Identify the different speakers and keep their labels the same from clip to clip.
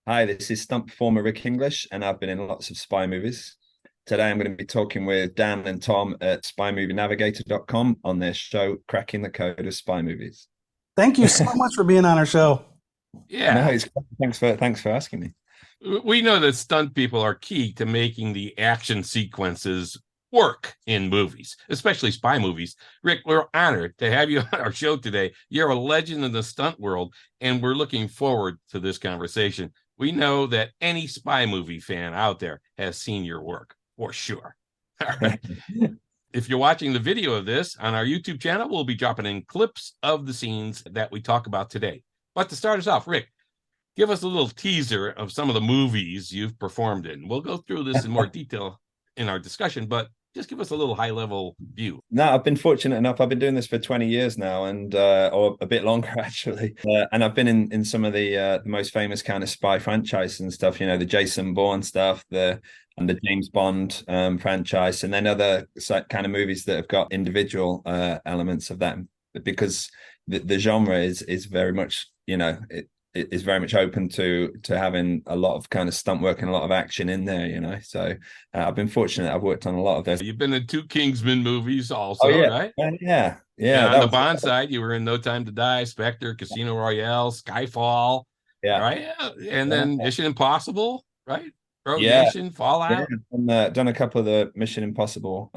Speaker 1: Hi, this is stunt performer Rick English, and I've been in lots of spy movies. Today, I'm going to be talking with Dan and Tom at spymovienavigator.com on their show, Cracking the Code of Spy Movies.
Speaker 2: Thank you so much for being on our show.
Speaker 1: No,
Speaker 3: Yeah,
Speaker 1: thanks for asking me.
Speaker 3: we know that stunt people are key to making the action sequences work in movies, especially spy movies. Rick, we're honored to have you on our show today. You're a legend in the stunt world, and we're looking forward to this conversation. We know that any spy movie fan out there has seen your work for sure. All right. If you're watching the video of this on our YouTube channel, we'll be dropping in clips of the scenes that we talk about today. But to start us off, Rick, give us a little teaser of some of the movies you've performed in. We'll go through this in more detail in our discussion, but just give us a little high-level view.
Speaker 1: No, I've been fortunate enough. I've been doing this for 20 years now, and or a bit longer actually. And I've been in some of the most famous kind of spy franchises and stuff. You know, the Jason Bourne stuff, the James Bond franchise, and then other kind of movies that have got individual elements of that, because the genre is very much, it is very much open to having a lot of kind of stunt work and a lot of action in there, So I've been fortunate. I've worked on a lot of this.
Speaker 3: You've been in two Kingsman movies
Speaker 1: Oh
Speaker 3: also,
Speaker 1: yeah,
Speaker 3: right?
Speaker 1: yeah.
Speaker 3: And on
Speaker 1: That
Speaker 3: the
Speaker 1: was
Speaker 3: Bond side, you were in No Time to Die, Spectre, Casino Royale, Skyfall,
Speaker 1: yeah,
Speaker 3: right? And
Speaker 1: yeah,
Speaker 3: then Mission Impossible, right? Rogue
Speaker 1: yeah.
Speaker 3: Nation,
Speaker 1: Yeah,
Speaker 3: Fallout.
Speaker 1: and, done a couple of the Mission Impossible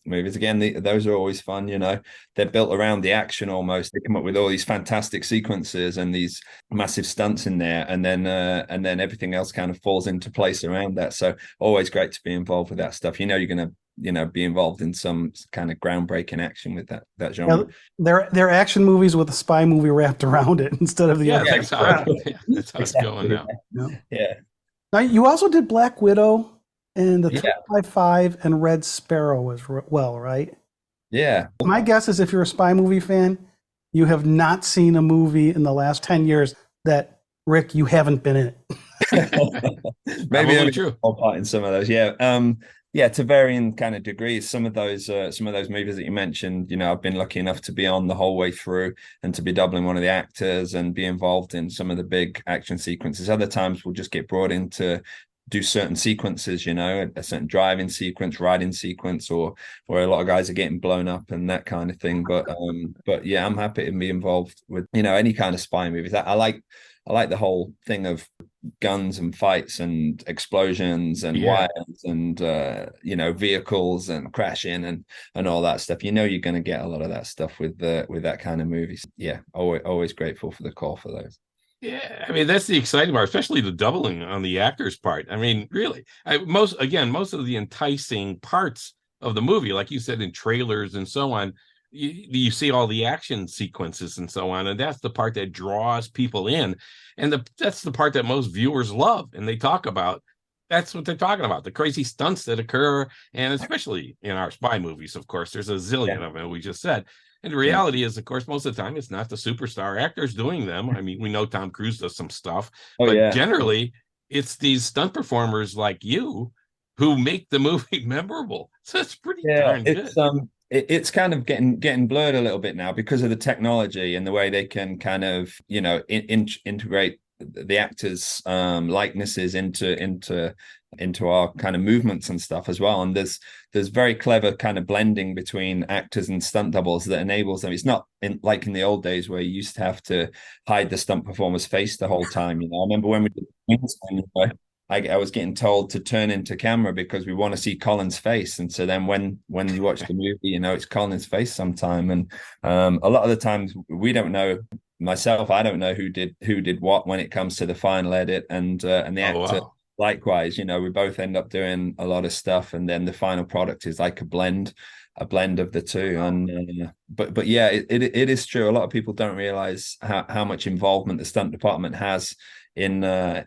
Speaker 1: movies. Again, those are always fun. They're built around the action almost. They come up with all these fantastic sequences and these massive stunts in there, and then everything else kind of falls into place around that. So always great to be involved with that stuff. You're gonna be involved in some kind of groundbreaking action with that
Speaker 2: Yeah,
Speaker 1: genre.
Speaker 2: they're action movies with a spy movie wrapped around it instead of the
Speaker 3: Yeah,
Speaker 2: other
Speaker 1: Yeah,
Speaker 2: way around.
Speaker 3: that's how it's going
Speaker 1: exactly.
Speaker 3: now.
Speaker 2: Yeah.
Speaker 1: Yeah,
Speaker 2: Now you also did Black Widow and the
Speaker 1: yeah,
Speaker 2: 355 and Red Sparrow as well, right?
Speaker 1: yeah.
Speaker 2: My guess is if you're a spy movie fan, you have not seen a movie in the last 10 years that Rick, you haven't been in it.
Speaker 1: Maybe
Speaker 3: Probably
Speaker 1: only a
Speaker 3: true.
Speaker 1: small part in some of those. Yeah. Yeah, to varying kind of degrees. Some of those movies that you mentioned, I've been lucky enough to be on the whole way through and to be doubling one of the actors and be involved in some of the big action sequences. Other times we'll just get brought in to do certain sequences, a certain driving sequence, riding sequence, or a lot of guys are getting blown up and that kind of thing. But yeah, I'm happy to be involved with, any kind of spy movies. I like the whole thing of guns and fights and explosions and
Speaker 3: Yeah.
Speaker 1: wires and vehicles and crashing and all that stuff. You're going to get a lot of that stuff with that kind of movies. Yeah, always grateful for the call for those.
Speaker 3: Yeah, I mean that's the exciting part, especially the doubling on the actor's part. I mean, really, most of the enticing parts of the movie, like you said, in trailers and so on, you see all the action sequences and so on, and that's the part that draws people in, and that's the part that most viewers love, and they talk about. That's what they're talking about, the crazy stunts that occur, and especially in our spy movies, of course, there's a
Speaker 1: Yeah,
Speaker 3: zillion of them, we just said. And the
Speaker 1: yeah.
Speaker 3: reality is, of course, most of the time it's not the superstar actors doing them. I mean, we know Tom Cruise does some stuff,
Speaker 1: Oh
Speaker 3: but
Speaker 1: yeah.
Speaker 3: generally it's these stunt performers like you who make the movie memorable. So it's pretty
Speaker 1: Yeah,
Speaker 3: darn
Speaker 1: it's
Speaker 3: good.
Speaker 1: it's kind of getting blurred a little bit now because of the technology and the way they can kind of integrate the actors' likenesses into our kind of movements and stuff as well. And there's very clever kind of blending between actors and stunt doubles that enables them. It's not like in the old days where you used to have to hide the stunt performer's face the whole time. I remember when we did Kingsman, I was getting told to turn into camera because we want to see Colin's face. And so then when you watch the movie, it's Colin's face sometime. And a lot of the times we don't know. Myself, I don't know who did what when it comes to the final edit, and the
Speaker 3: Oh
Speaker 1: actor
Speaker 3: wow.
Speaker 1: likewise. We both end up doing a lot of stuff, and then the final product is like a blend of the two. And but yeah, it is true. A lot of people don't realize how much involvement the stunt department has in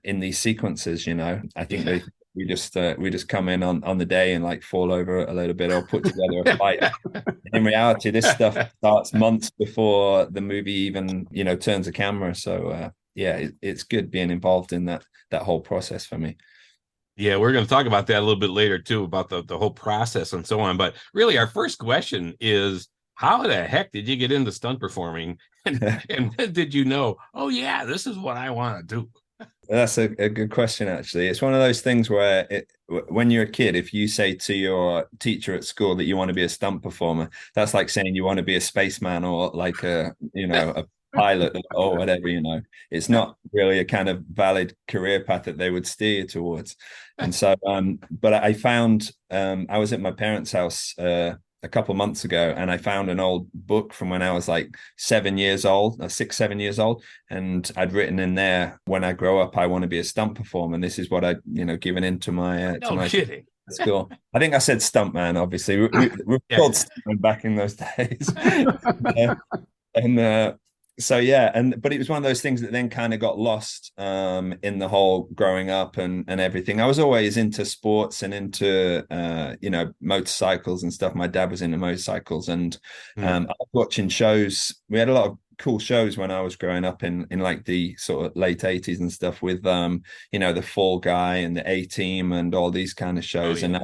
Speaker 1: these sequences. I think
Speaker 3: Yeah.
Speaker 1: we just come in on the day and like fall over a little bit or put together a fight. In reality, this stuff starts months before the movie even turns a camera. So yeah, it's good being involved in that whole process for me.
Speaker 3: Yeah, we're going to talk about that a little bit later too, about the whole process and so on. But really, our first question is, how the heck did you get into stunt performing, and when did you know? Oh yeah, this is what I want to do.
Speaker 1: That's a good question, actually. It's one of those things where when you're a kid, if you say to your teacher at school that you want to be a stunt performer, that's like saying you want to be a spaceman or like a pilot or whatever, It's not really a kind of valid career path that they would steer you towards. And so, but I found, I was at my parents' house a couple months ago, and I found an old book from when I was like 7 years old, 6, 7 years old, and I'd written in there, when I grow up, I want to be a stunt performer, and this is what I, given into my
Speaker 3: No kidding.
Speaker 1: school. I think I said stuntman. Obviously, we
Speaker 3: Yeah.
Speaker 1: called stuntman back in those days, and so yeah, but it was one of those things that then kind of got lost in the whole growing up and everything. I was always into sports and into motorcycles and stuff. My dad was into motorcycles, and I was watching shows. We had a lot of cool shows when I was growing up in like the sort of late 80s and stuff with the Fall Guy and the A-Team and all these kind of shows. And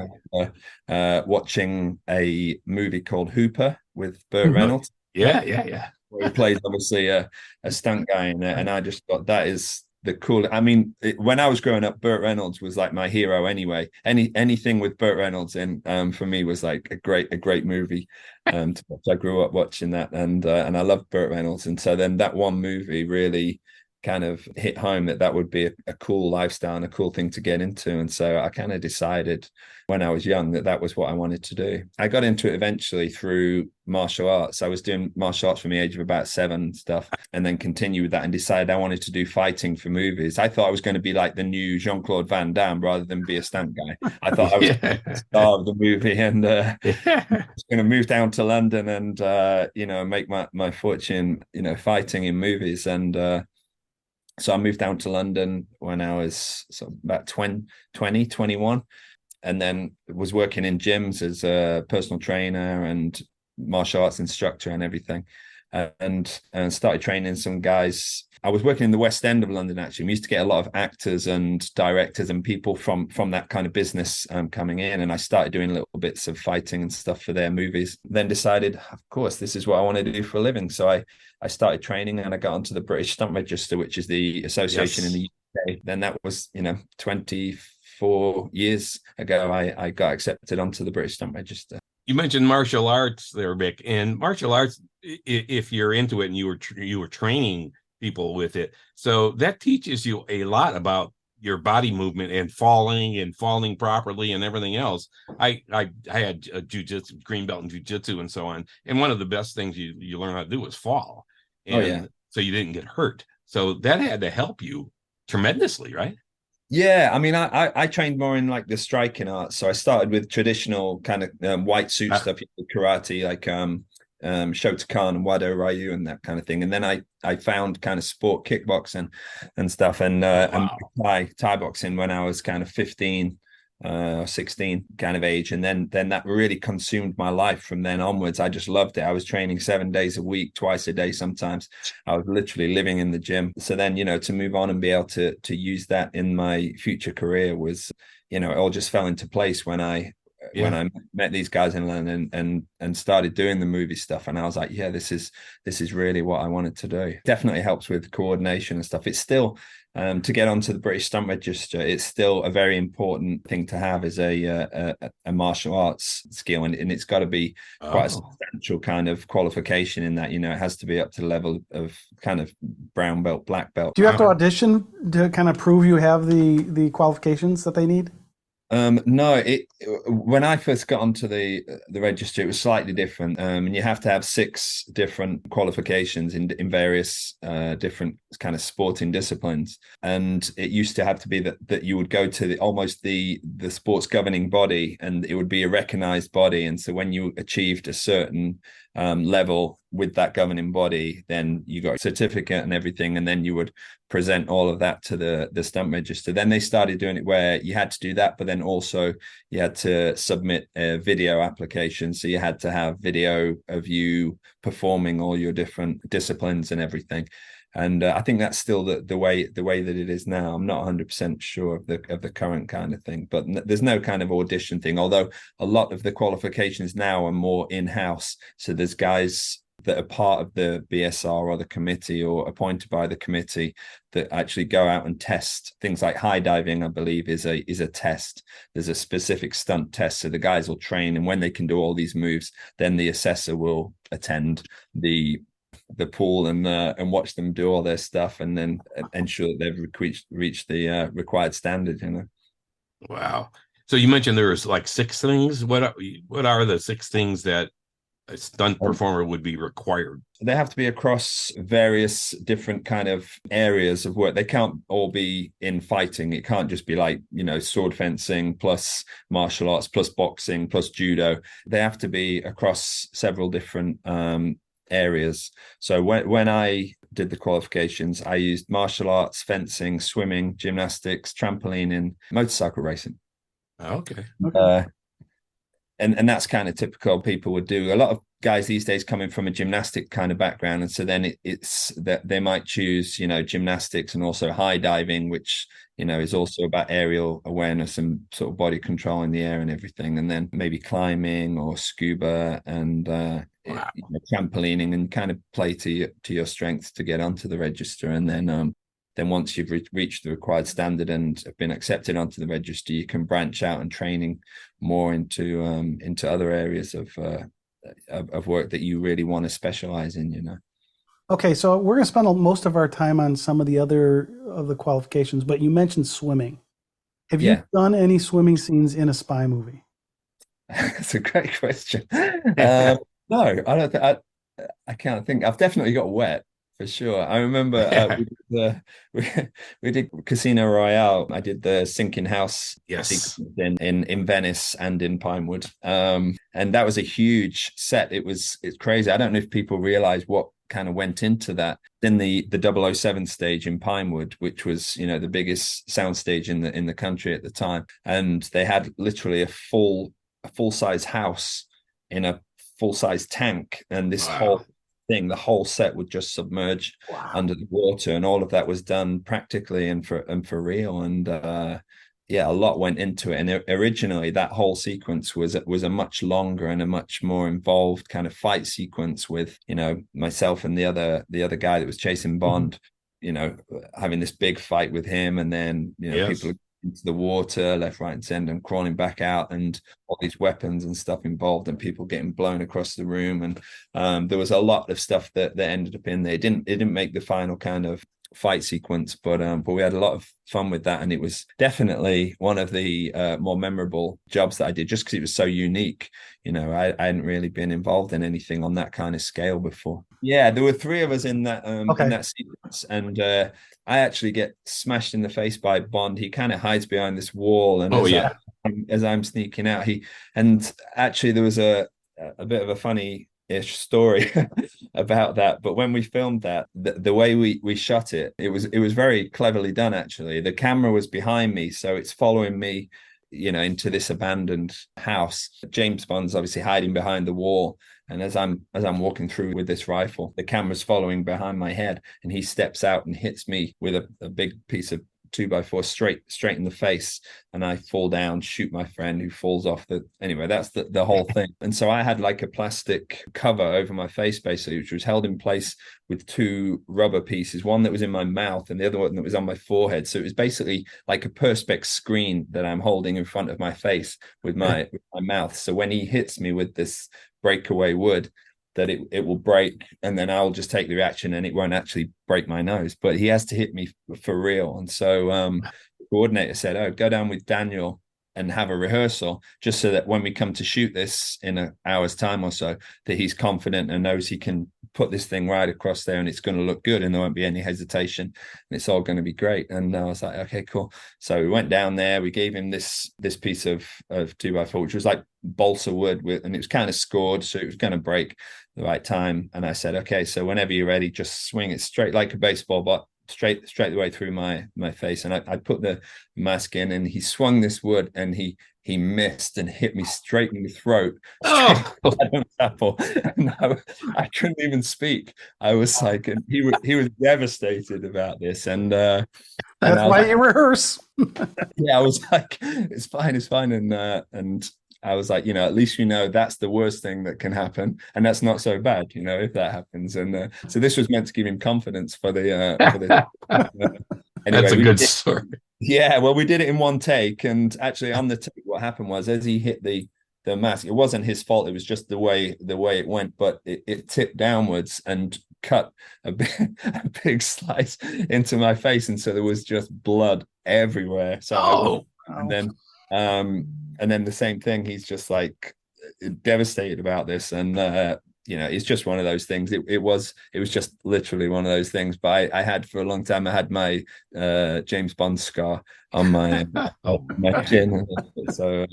Speaker 1: watching a movie called Hooper with Burt Reynolds.
Speaker 3: Yeah.
Speaker 1: Where he plays obviously a stunt guy in it, and I just thought that is the cool. I mean, when I was growing up, Burt Reynolds was like my hero anyway. Anything with Burt Reynolds in, for me, was like a great movie. To watch. I grew up watching that, and I loved Burt Reynolds, and so then that one movie really kind of hit home that would be a cool lifestyle and a cool thing to get into. And so I kind of decided when I was young that was what I wanted to do. I got into it eventually through martial arts. I was doing martial arts from the age of about 7 stuff, and then continued with that and decided I wanted to do fighting for movies. I thought I was going to be like the new Jean-Claude Van Damme rather than be a stunt guy. I thought I was the star of the movie, and I was going to move down to London and make my fortune fighting in movies. And so I moved down to London when I was about 20, 21, and then was working in gyms as a personal trainer and martial arts instructor and everything, and started training some guys. I was working in the West End of London, actually. We used to get a lot of actors and directors and people from that kind of business coming in, and I started doing little bits of fighting and stuff for their movies. Then decided, of course, this is what I want to do for a living. So I started training, and I got onto the British Stunt Register, which is the association in the UK. Then that was 24 years ago, I got accepted onto the British Stunt Register.
Speaker 3: You mentioned martial arts there, Mick, and martial arts, if you're into it and you were training people with it, so that teaches you a lot about your body movement and falling properly and everything else. I had a jiu-jitsu, green belt in jiu-jitsu and so on, and one of the best things you learn how to do is fall, and so you didn't get hurt. So that had to help you tremendously, right?
Speaker 1: Yeah, I mean, I trained more in like the striking arts. So I started with traditional kind of white suit stuff, karate, like Shotokan and Wado Ryu and that kind of thing. And then I found kind of sport kickboxing and stuff, and Thai boxing when I was kind of 15 or 16 kind of age. And then that really consumed my life from then onwards. I just loved it. I was training 7 days a week, twice a day sometimes. I was literally living in the gym. So then, to move on and be able to use that in my future career was, it all just fell into place when I met these guys in London and started doing the movie stuff. And I was like, yeah, this is really what I wanted to do. Definitely helps with coordination and stuff. It's still, to get onto the British Stunt Register, it's still a very important thing to have as a martial arts skill. And it's got to be quite a substantial kind of qualification in that, it has to be up to the level of kind of brown belt, black belt.
Speaker 2: Do you have to audition to kind of prove you have the qualifications that they need?
Speaker 1: No, when I first got onto the register, it was slightly different. And you have to have 6 different qualifications in various different kind of sporting disciplines. And it used to have to be that you would go to almost the sports governing body, and it would be a recognized body. And so when you achieved a certain level with that governing body, then you got a certificate and everything, and then you would present all of that to the stunt register. Then they started doing it where you had to do that, but then also you had to submit a video application. So you had to have video of you performing all your different disciplines and everything. And I think that's still the way that it is now. I'm not 100% sure of the current kind of thing, but there's no kind of audition thing. Although a lot of the qualifications now are more in-house. So there's guys that are part of the BSR or the committee or appointed by the committee that actually go out and test things like high diving. I believe is a test. There's a specific stunt test, so the guys will train, and when they can do all these moves, then the assessor will attend the pool and watch them do all their stuff, and then ensure that they've reached the required standard.
Speaker 3: Wow. So you mentioned there's like 6 things. What are the 6 things that a stunt performer would be required?
Speaker 1: They have to be across various different kind of areas of work. They can't all be in fighting. It can't just be like, sword fencing plus martial arts plus boxing plus judo. They have to be across several different areas. So when I did the qualifications, I used martial arts, fencing, swimming, gymnastics, trampoline, and motorcycle racing.
Speaker 3: Okay.
Speaker 1: And that's kind of typical. People would do. A lot of guys these days coming from a gymnastic kind of background, and so then it's that they might choose gymnastics and also high diving, which is also about aerial awareness and sort of body control in the air and everything, and then maybe climbing or scuba and trampolining, and kind of play to your strengths to get onto the register. And then once you've reached the required standard and have been accepted onto the register, you can branch out and training more into other areas of work that you really want to specialize in.
Speaker 2: Okay, so we're going to spend most of our time on some of the other of the qualifications, but you mentioned swimming. Have you done any swimming scenes in a spy movie?
Speaker 1: That's a great question. No, I don't. I can't think. I've definitely got wet. For sure. I remember we did Casino Royale. I did the sinking house sequence in Venice and in Pinewood. And that was a huge set. It's crazy. I don't know if people realize what kind of went into that. Then the 007 stage in Pinewood, which was, the biggest sound stage in the country at the time. And they had literally a full-size house in a full-size tank, and this whole the whole set would just submerge under the water, and all of that was done practically and for real. And a lot went into it. And originally that whole sequence was a much longer and a much more involved kind of fight sequence with myself and the other guy that was chasing Bond, having this big fight with him, and then people into the water left, right, and center, and crawling back out, and all these weapons and stuff involved, and people getting blown across the room. And there was a lot of stuff that ended up in there. It didn't make the final kind of fight sequence, but we had a lot of fun with that, and it was definitely one of the more memorable jobs that I did, just because it was so unique. I hadn't really been involved in anything on that kind of scale before. Yeah, there were 3 of us in that in that sequence, and I actually get smashed in the face by Bond. He kind of hides behind this wall, and as I'm sneaking out, and actually there was a bit of a funny-ish story about that. But when we filmed that, the way we shot it was very cleverly done. Actually, the camera was behind me, so it's following me into this abandoned house. James Bond's obviously hiding behind the wall, and as I'm walking through with this rifle, the camera's following behind my head, and he steps out and hits me with a big piece of 2x4 straight in the face, and I fall down, shoot my friend, who falls off anyway, that's the whole thing. And so I had like a plastic cover over my face, basically, which was held in place with 2 rubber pieces, one that was in my mouth and the other one that was on my forehead. So it was basically like a perspex screen that I'm holding in front of my face with my mouth. So when he hits me with this breakaway wood, that it will break, and then I'll just take the reaction, and it won't actually break my nose, but he has to hit me for real. And so the coordinator said, "Oh, go down with Daniel and have a rehearsal, just so that when we come to shoot this in an hour's time or so, that he's confident and knows he can put this thing right across there, and it's going to look good, and there won't be any hesitation, and it's all going to be great." And I was like, okay, cool. So we went down there, we gave him this piece of 2x4, which was like balsa wood, and it was kind of scored, so it was going to break the right time. And I said, okay, so whenever you're ready, just swing it straight like a baseball bat, straight the way through my face. And I put the mask in, and he swung this wood, and he missed and hit me straight in the throat. And I couldn't even speak. I was like, and he was devastated about this. And that's
Speaker 2: why you rehearse.
Speaker 1: Yeah, I was like, it's fine. And I was like, at least that's the worst thing that can happen, and that's not so bad, if that happens. And so this was meant to give him confidence for the. Anyway,
Speaker 3: that's a good story.
Speaker 1: Yeah, well, we did it in one take, and actually on the take, what happened was as he hit the mask, it wasn't his fault. It was just the way it went, but it tipped downwards and cut a big slice into my face, and so there was just blood everywhere. So and then the same thing. He's just like devastated about this, and it's just one of those things. It was just literally one of those things. But I had for a long time, I had my James Bond scar on my my chin, so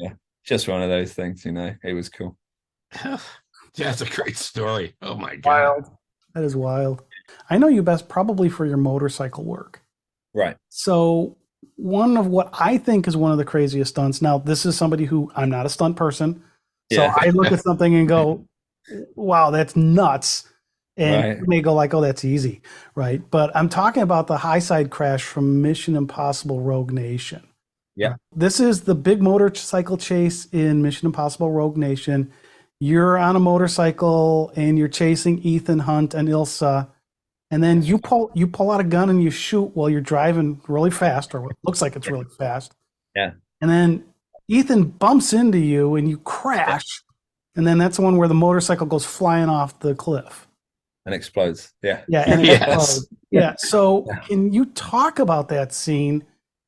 Speaker 1: just one of those things. It was cool.
Speaker 3: That's a great story. Oh my god,
Speaker 2: wild. That is wild. I know you best probably for your motorcycle work,
Speaker 1: right?
Speaker 2: So one of what I think is one of the craziest stunts. Now, this is somebody who I'm not a stunt person, so I look at something and go, wow, that's nuts. And you may go like, oh, that's easy, right? But I'm talking about the high side crash from Mission Impossible Rogue Nation.
Speaker 1: Yeah.
Speaker 2: This is the big motorcycle chase in Mission Impossible Rogue Nation. You're on a motorcycle and you're chasing Ethan Hunt and Ilsa. And then you pull out a gun and you shoot while you're driving really fast, or what looks like it's really fast.
Speaker 1: Yeah.
Speaker 2: And then Ethan bumps into you and you crash. And then that's the one where the motorcycle goes flying off the cliff.
Speaker 1: And explodes. Yeah.
Speaker 2: Yeah. And it explodes. Yeah. So can you talk about that scene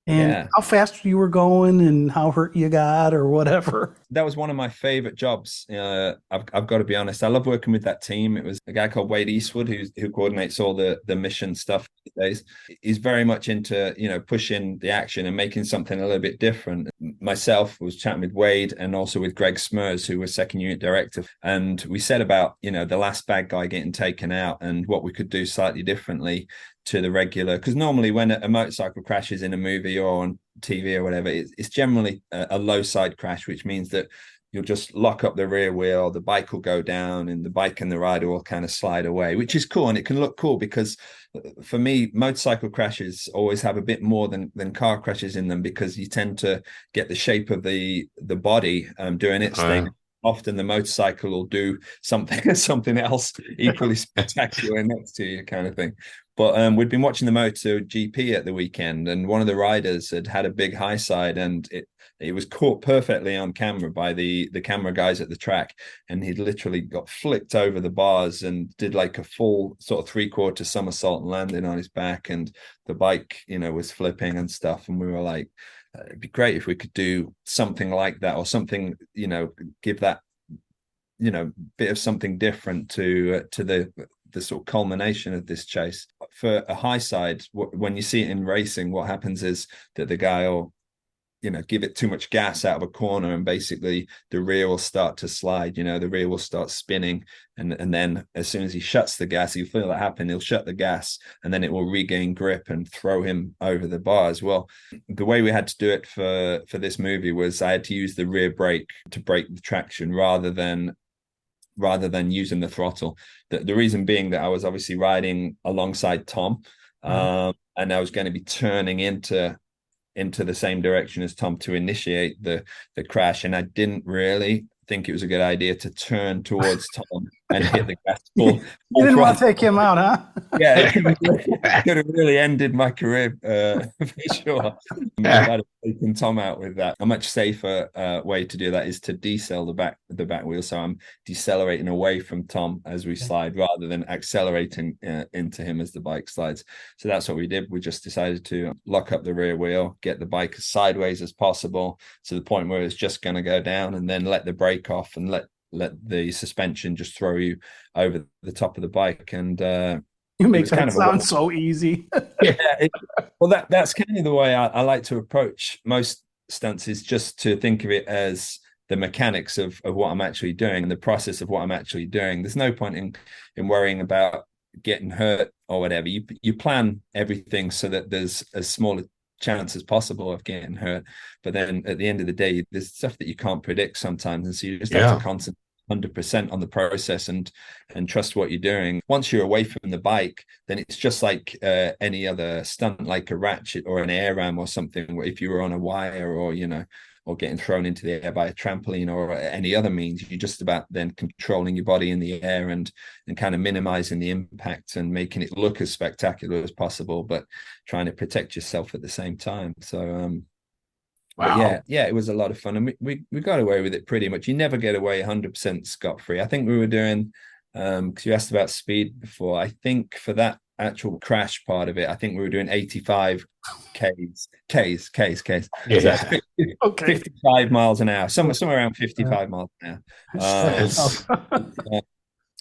Speaker 2: and how fast you were going and how hurt you got or whatever?
Speaker 1: That was one of my favorite jobs. I've got to be honest. I love working with that team. It was a guy called Wade Eastwood who coordinates all the mission stuff these days. He's very much into pushing the action and making something a little bit different. Myself was chatting with Wade and also with Greg Smurs, who was second unit director, and we said about the last bad guy getting taken out and what we could do slightly differently to the regular, because normally when a motorcycle crashes in a movie or on TV or whatever, it's generally a low side crash, which means that you'll just lock up the rear wheel, the bike will go down, and the bike and the rider will kind of slide away, which is cool. And it can look cool because for me, motorcycle crashes always have a bit more than car crashes in them, because you tend to get the shape of the body doing its thing. Often the motorcycle will do something else equally spectacular next to you, kind of thing. But we'd been watching the MotoGP at the weekend, and one of the riders had a big high side, and it was caught perfectly on camera by the camera guys at the track, and he'd literally got flicked over the bars and did like a full sort of 3/4 somersault and landing on his back, and the bike was flipping and stuff, and we were like, it'd be great if we could do something like that, or something, give that bit of something different to the sort of culmination of this chase. For a high side, when you see it in racing, what happens is that the guy will give it too much gas out of a corner, and basically the rear will start to slide, the rear will start spinning, and then as soon as he shuts the gas, you feel that happen, he'll shut the gas, and then it will regain grip and throw him over the bars. Well, the way we had to do it for this movie was I had to use the rear brake to brake the traction rather than using the throttle. The reason being that I was obviously riding alongside Tom, and I was going to be turning into the same direction as Tom to initiate the crash, and I didn't really think it was a good idea to turn towards Tom and hit the gas full.
Speaker 2: You didn't want to take him out, huh?
Speaker 1: Yeah, it could have really ended my career for sure. I'd have taken Tom out with that. A much safer way to do that is to decel the back wheel. So I'm decelerating away from Tom as we slide, rather than accelerating into him as the bike slides. So that's what we did. We just decided to lock up the rear wheel, get the bike as sideways as possible to the point where it's just going to go down, and then let the brake off and let the suspension just throw you over the top of the bike. And
Speaker 2: you make that sound so easy.
Speaker 1: Well, that's kind of the way I like to approach most stunts, is just to think of it as the mechanics of what I'm actually doing and the process of what I'm actually doing. There's no point in worrying about getting hurt or whatever. You plan everything so that there's as small a chance as possible of getting hurt, but then at the end of the day, there's stuff that you can't predict sometimes, and so you just have to concentrate 100% on the process and trust what you're doing. Once you're away from the bike, then it's just like any other stunt, like a ratchet or an air ram or something. If you were on a wire, or or getting thrown into the air by a trampoline or any other means, you're just about then controlling your body in the air and kind of minimizing the impact and making it look as spectacular as possible, but trying to protect yourself at the same time. So but
Speaker 3: Wow.
Speaker 1: yeah, it was a lot of fun, and we got away with it pretty much. You never get away 100% scot-free. I think we were doing, because you asked about speed before. I think for that actual crash part of it, I think we were doing 85 Ks.
Speaker 3: Yeah.
Speaker 1: So that's 50,
Speaker 2: Okay.
Speaker 1: 55 miles an hour, somewhere around 55 miles an hour.
Speaker 3: Yes.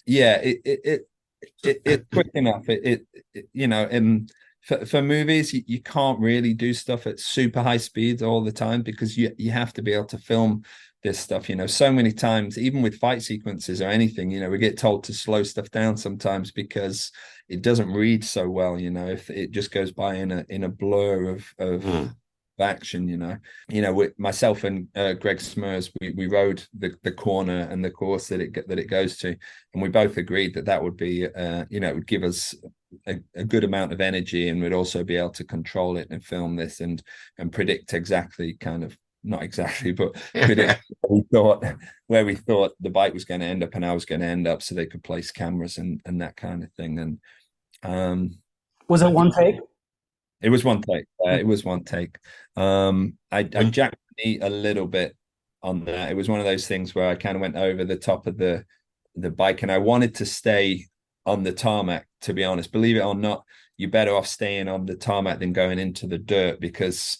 Speaker 1: Yeah, it's quick enough. And for movies, you can't really do stuff at super high speeds all the time, because you have to be able to film this stuff. So many times, even with fight sequences or anything, we get told to slow stuff down sometimes because it doesn't read so well. If it just goes by in a blur of action. With myself and Greg Smurs, we rode the corner and the course that it goes to, and we both agreed that would be it would give us a good amount of energy, and we'd also be able to control it and film this and predict exactly, kind of not exactly, but predict where we thought the bike was going to end up and I was going to end up, so they could place cameras and that kind of thing. And
Speaker 2: was it one take?
Speaker 1: it was one take. It was one take. I jacked the knee a little bit on that. It was one of those things where I kind of went over the top of the bike, and I wanted to stay on the tarmac, to be honest. Believe it or not, you're better off staying on the tarmac than going into the dirt, because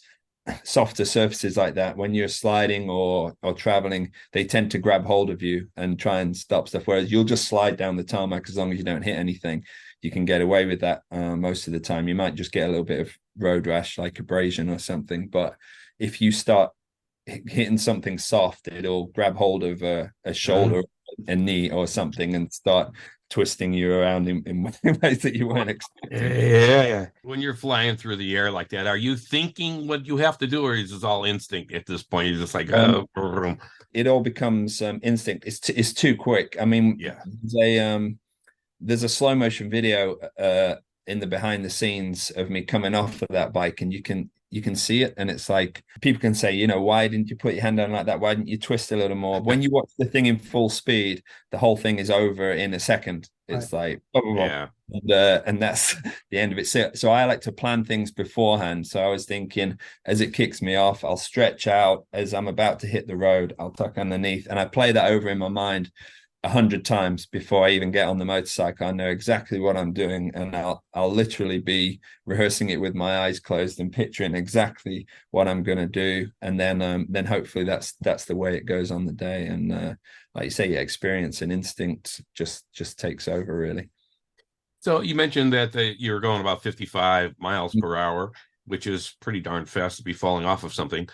Speaker 1: softer surfaces like that, when you're sliding or traveling, they tend to grab hold of you and try and stop stuff. Whereas you'll just slide down the tarmac, as long as you don't hit anything, you can get away with that most of the time. You might just get a little bit of road rash, like abrasion or something. But if you start hitting something soft, it'll grab hold of a shoulder, a knee or something, and start twisting you around in ways that you weren't expecting.
Speaker 3: Yeah. When you're flying through the air like that, are you thinking what you have to do, or is this all instinct at this point? You're just like,
Speaker 1: it all becomes instinct. It's too quick. I mean, there's a slow motion video in the behind the scenes of me coming off of that bike, and you can see it, and it's like, people can say, why didn't you put your hand down like that? Why didn't you twist a little more? When you watch the thing in full speed, the whole thing is over in a second. It's like, blah, blah, blah. And that's the end of it. So I like to plan things beforehand. So I was thinking, as it kicks me off, I'll stretch out. As I'm about to hit the road, I'll tuck underneath, and I play that over in my mind 100 times before I even get on the motorcycle. I know exactly what I'm doing, and I'll literally be rehearsing it with my eyes closed and picturing exactly what I'm going to do, and then hopefully that's the way it goes on the day. And like you say, experience and instinct just takes over, really.
Speaker 3: So you mentioned that you're going about 55 miles per hour, which is pretty darn fast to be falling off of something.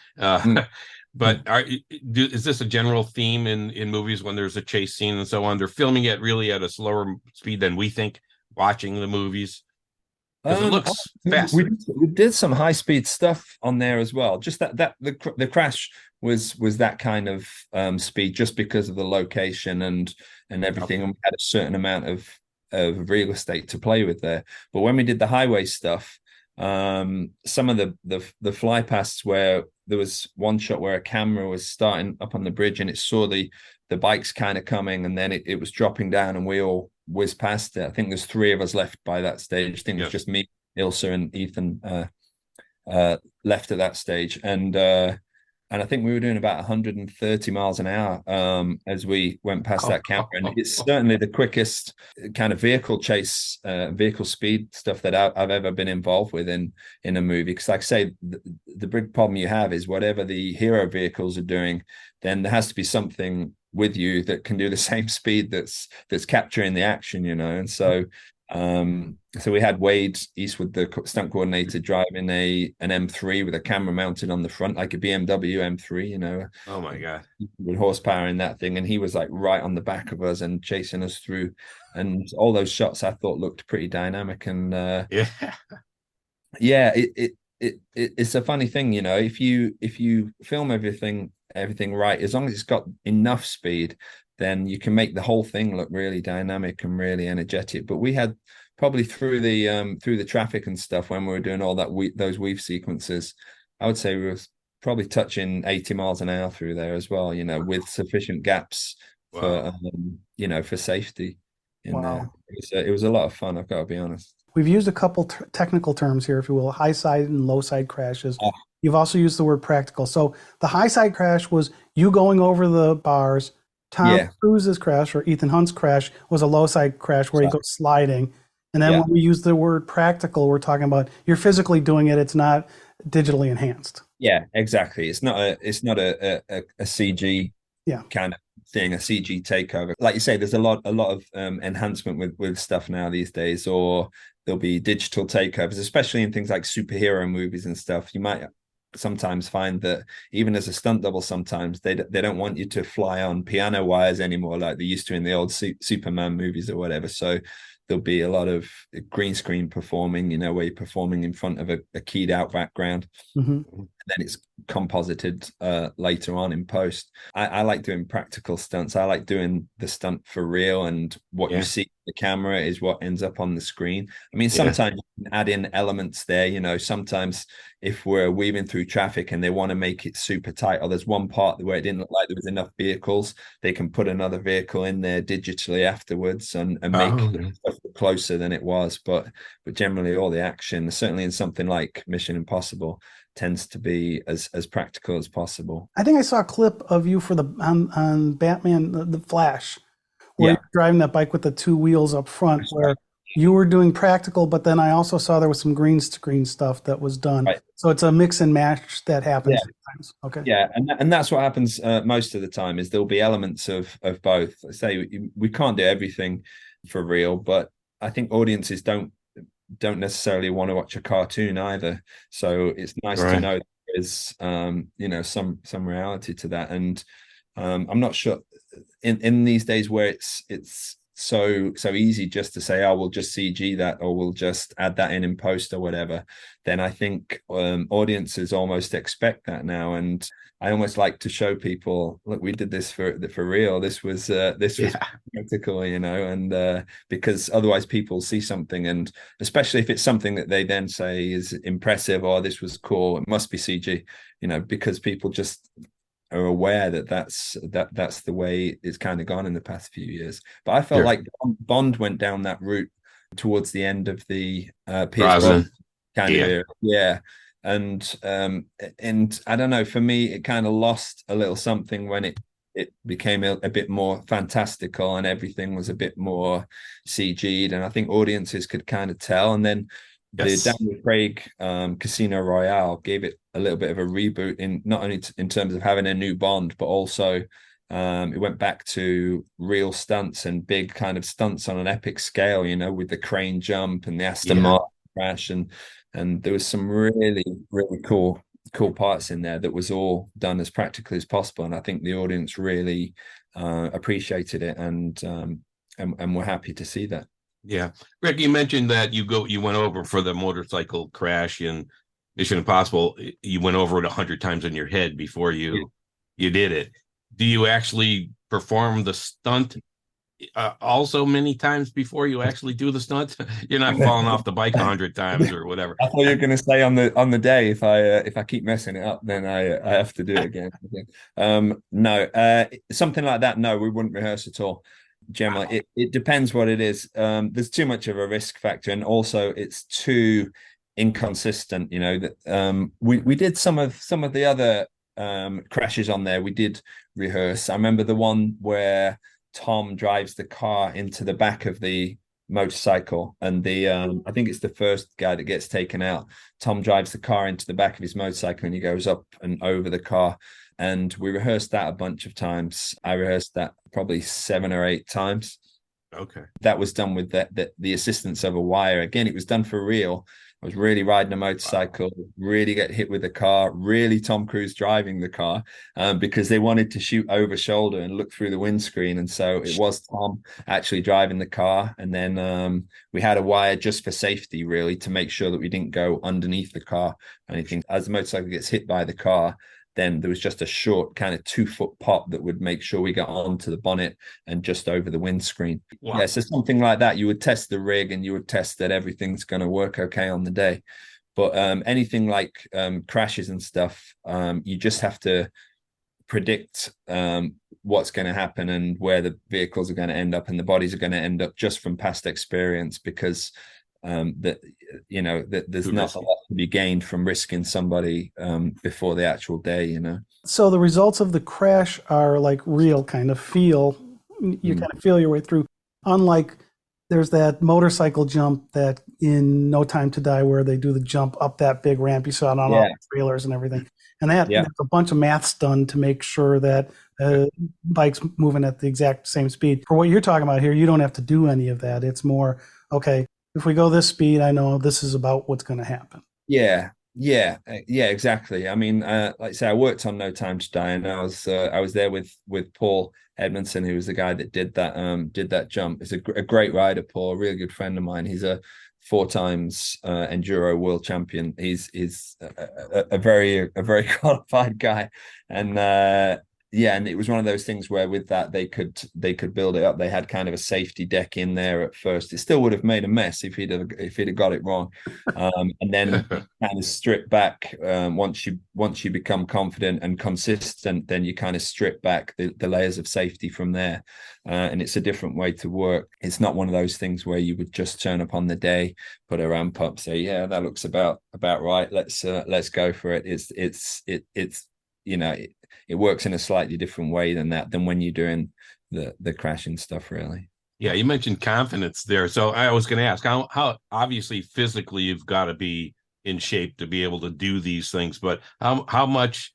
Speaker 3: But is this a general theme in movies when there's a chase scene and so on? They're filming it really at a slower speed than we think watching the movies, because it looks fast.
Speaker 1: We did some high speed stuff on there as well. Just that the crash was that kind of speed, just because of the location and everything, and we had a certain amount of real estate to play with there. But when we did the highway stuff, some of the fly pasts, where there was one shot where a camera was starting up on the bridge and it saw the bikes kind of coming, and then it was dropping down, and we all whizzed past it. I think there's 3 of us left by that stage. I think it was just me, Ilsa, and Ethan left at that stage, and I think we were doing about 130 miles an hour as we went past that camera. And it's certainly the quickest kind of vehicle chase, vehicle speed stuff that I've ever been involved with in a movie. Because like I say, the big problem you have is whatever the hero vehicles are doing, then there has to be something with you that can do the same speed that's capturing the action, And so we had Wade Eastwood, the stunt coordinator, driving an M3 with a camera mounted on the front, like a BMW M3,
Speaker 3: Oh my God,
Speaker 1: with horsepower in that thing, and he was like right on the back of us and chasing us through, and all those shots I thought looked pretty dynamic. And it's a funny thing, if you film everything right, as long as it's got enough speed, then you can make the whole thing look really dynamic and really energetic. But we had probably through the traffic and stuff when we were doing all that those weave sequences, I would say we were probably touching 80 miles an hour through there as well, with sufficient gaps for for safety in there. It was a lot of fun, I've got to be honest.
Speaker 2: We've used a couple technical terms here, if you will, high side and low side crashes. Oh. You've also used the word practical. So the high side crash was you going over the bars. Tom Cruise's crash, or Ethan Hunt's crash, was a low side crash where he goes sliding. And then when we use the word practical, we're talking about you're physically doing it. It's not digitally enhanced.
Speaker 1: Yeah, exactly. It's not a CG kind of thing, a CG takeover. Like you say, there's a lot of enhancement with stuff now these days, or there'll be digital takeovers, especially in things like superhero movies and stuff. You might sometimes find that even as a stunt double, sometimes they don't want you to fly on piano wires anymore like they used to in the old Superman movies or whatever. So there'll be a lot of green screen performing, where you're performing in front of a keyed out background. Mm-hmm. And then it's composited later on in post. I like doing practical stunts. I like doing the stunt for real, and what you see the camera is what ends up on the screen. I mean, sometimes you can add in elements there, sometimes if we're weaving through traffic and they want to make it super tight, or there's one part where it didn't look like there was enough vehicles, they can put another vehicle in there digitally afterwards and make stuff closer than it was. But generally all the action, certainly in something like Mission Impossible, tends to be as practical as possible.
Speaker 2: I think I saw a clip of you for on Batman, the Flash, where you're driving that bike with the two wheels up front, where you were doing practical, but then I also saw there was some green screen stuff that was done. Right. So it's a mix and match that happens sometimes. Okay.
Speaker 1: Yeah, and that's what happens most of the time, is there'll be elements of both. Say we can't do everything for real, but I think audiences don't necessarily want to watch a cartoon either. So it's nice to know there is some reality to that. And I'm not sure in these days where it's so easy just to say, oh, we'll just CG that, or we'll just add that in post or whatever, then I think audiences almost expect that now. And I almost like to show people, look, we did this for real. This was practical, and because otherwise people see something, and especially if it's something that they then say is impressive, or this was cool, it must be CG, because people just are aware that that's the way it's kind of gone in the past few years. But I felt like Bond went down that route towards the end of the PS1 kind of era. And I don't know, for me it kind of lost a little something when it became a bit more fantastical and everything was a bit more CG'd, and I think audiences could kind of tell. And then the Daniel Craig Casino Royale gave it a little bit of a reboot, in not only in terms of having a new Bond, but also it went back to real stunts and big kind of stunts on an epic scale, with the crane jump and the Aston Martin crash, and there was some really, really cool parts in there that was all done as practically as possible. And I think the audience really appreciated it, and we're happy to see that.
Speaker 3: Yeah. Rick, you mentioned that you went over for the motorcycle crash in Mission Impossible. You went over it 100 times in your head before you did it. Do you actually perform the stunt also many times before you actually do the stunt? You're not falling off the bike 100 times or whatever.
Speaker 1: I thought you were going to say on the day, if I keep messing it up, then I have to do it again. No, something like that. No, we wouldn't rehearse at all. Generally, it depends what it is. There's too much of a risk factor, and also it's too inconsistent. That we did some of the other crashes on there. We did rehearse. I remember the one where Tom drives the car into the back of the motorcycle, and I think it's the first guy that gets taken out. Tom drives the car into the back of his motorcycle, and he goes up and over the car. And we rehearsed that a bunch of times. I rehearsed that probably 7 or 8 times.
Speaker 3: Okay. That
Speaker 1: was done with the assistance of a wire. Again, it was done for real. I was really riding a motorcycle, really get hit with the car, really Tom Cruise driving the car, because they wanted to shoot over shoulder and look through the windscreen. And so it was Tom actually driving the car. And then we had a wire just for safety, really, to make sure that we didn't go underneath the car or anything. As the motorcycle gets hit by the car, then there was just a short kind of 2-foot pop that would make sure we got onto the bonnet and just over the windscreen. Wow. Yeah, so something like that, you would test the rig and you would test that everything's going to work okay on the day. But anything like crashes and stuff, you just have to predict what's going to happen and where the vehicles are going to end up and the bodies are going to end up just from past experience, because that there's not a lot to be gained from risking somebody before the actual day.
Speaker 2: So the results of the crash are like real, kind of feel you kind of feel your way through, unlike there's that motorcycle jump that in No Time to Die where they do the jump up that big ramp you saw on all the trailers and everything. And that's a bunch of maths done to make sure that bike's moving at the exact same speed. For what you're talking about here, you don't have to do any of that. It's more, okay, if we go this speed, I know this is about what's going to happen.
Speaker 1: Yeah, exactly. I mean, like I say, I worked on No Time to Die, and I was there with Paul Edmondson, who was the guy that did that jump. He's a great rider, Paul, a really good friend of mine. He's a 4 times enduro world champion. He's a very qualified guy, and and it was one of those things where with that they could build it up. They had kind of a safety deck in there at first. It still would have made a mess if he'd have got it wrong, and then kind of strip back. Once you become confident and consistent, then you kind of strip back the layers of safety from there, and it's a different way to work. It's not one of those things where you would just turn up on the day, put a ramp up, say, yeah, that looks about right. Let's go for it. It works in a slightly different way than when you're doing the crashing stuff, really.
Speaker 3: Yeah, you mentioned confidence there. So I was going to ask how obviously physically you've got to be in shape to be able to do these things, but how much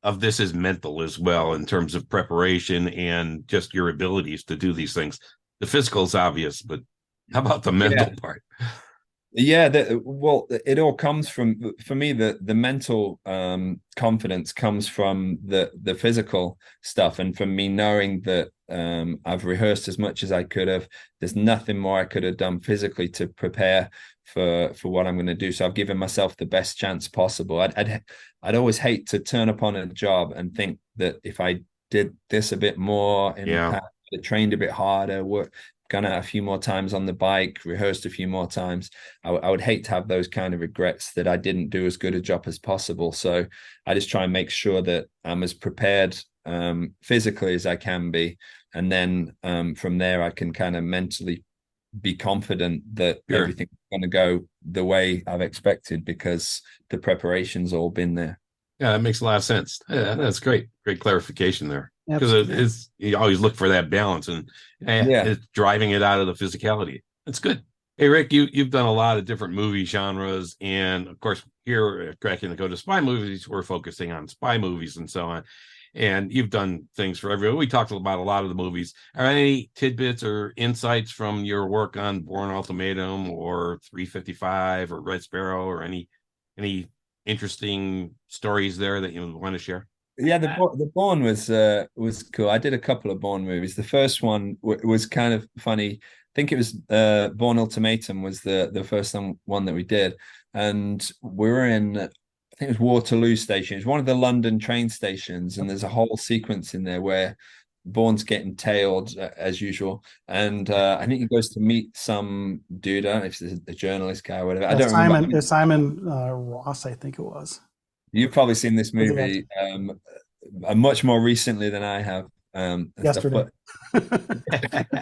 Speaker 3: of this is mental as well in terms of preparation and just your abilities to do these things? The physical is obvious, but how about the mental part?
Speaker 1: Yeah, it all comes from, for me, the mental confidence comes from the physical stuff, and from me knowing that I've rehearsed as much as I could have. There's nothing more I could have done physically to prepare for what I'm going to do. So I've given myself the best chance possible. I'd always hate to turn up on a job and think that if I did this a bit more in the past, trained a bit harder, gone out a few more times on the bike, rehearsed a few more times, I would hate to have those kind of regrets that I didn't do as good a job as possible. So I just try and make sure that I'm as prepared physically as I can be, and then from there I can kind of mentally be confident that everything's going to go the way I've expected, because the preparation's all been there.
Speaker 3: Yeah, that makes a lot of sense. Yeah, that's great clarification there. Because you always look for that balance, and it's driving it out of the physicality. That's good. Hey, Rick, you've done a lot of different movie genres, and of course, here at Cracking the Code of Spy Movies, we're focusing on spy movies and so on. And you've done things for everyone. We talked about a lot of the movies. Are there any tidbits or insights from your work on Bourne Ultimatum or 355 or Red Sparrow, or any interesting stories there that you want to share?
Speaker 1: Yeah, the Bourne was cool. I did a couple of Bourne movies. The first one was kind of funny. I think it was Bourne Ultimatum was the first one that we did, and we were in, I think it was Waterloo Station. It's one of the London train stations, and there's a whole sequence in there where Bourne's getting tailed as usual, and I think he goes to meet some dude. I don't know if it's a journalist guy or whatever. I don't remember.
Speaker 2: Simon Ross, I think it was.
Speaker 1: You've probably seen this movie much more recently than I have.
Speaker 2: Yesterday. Because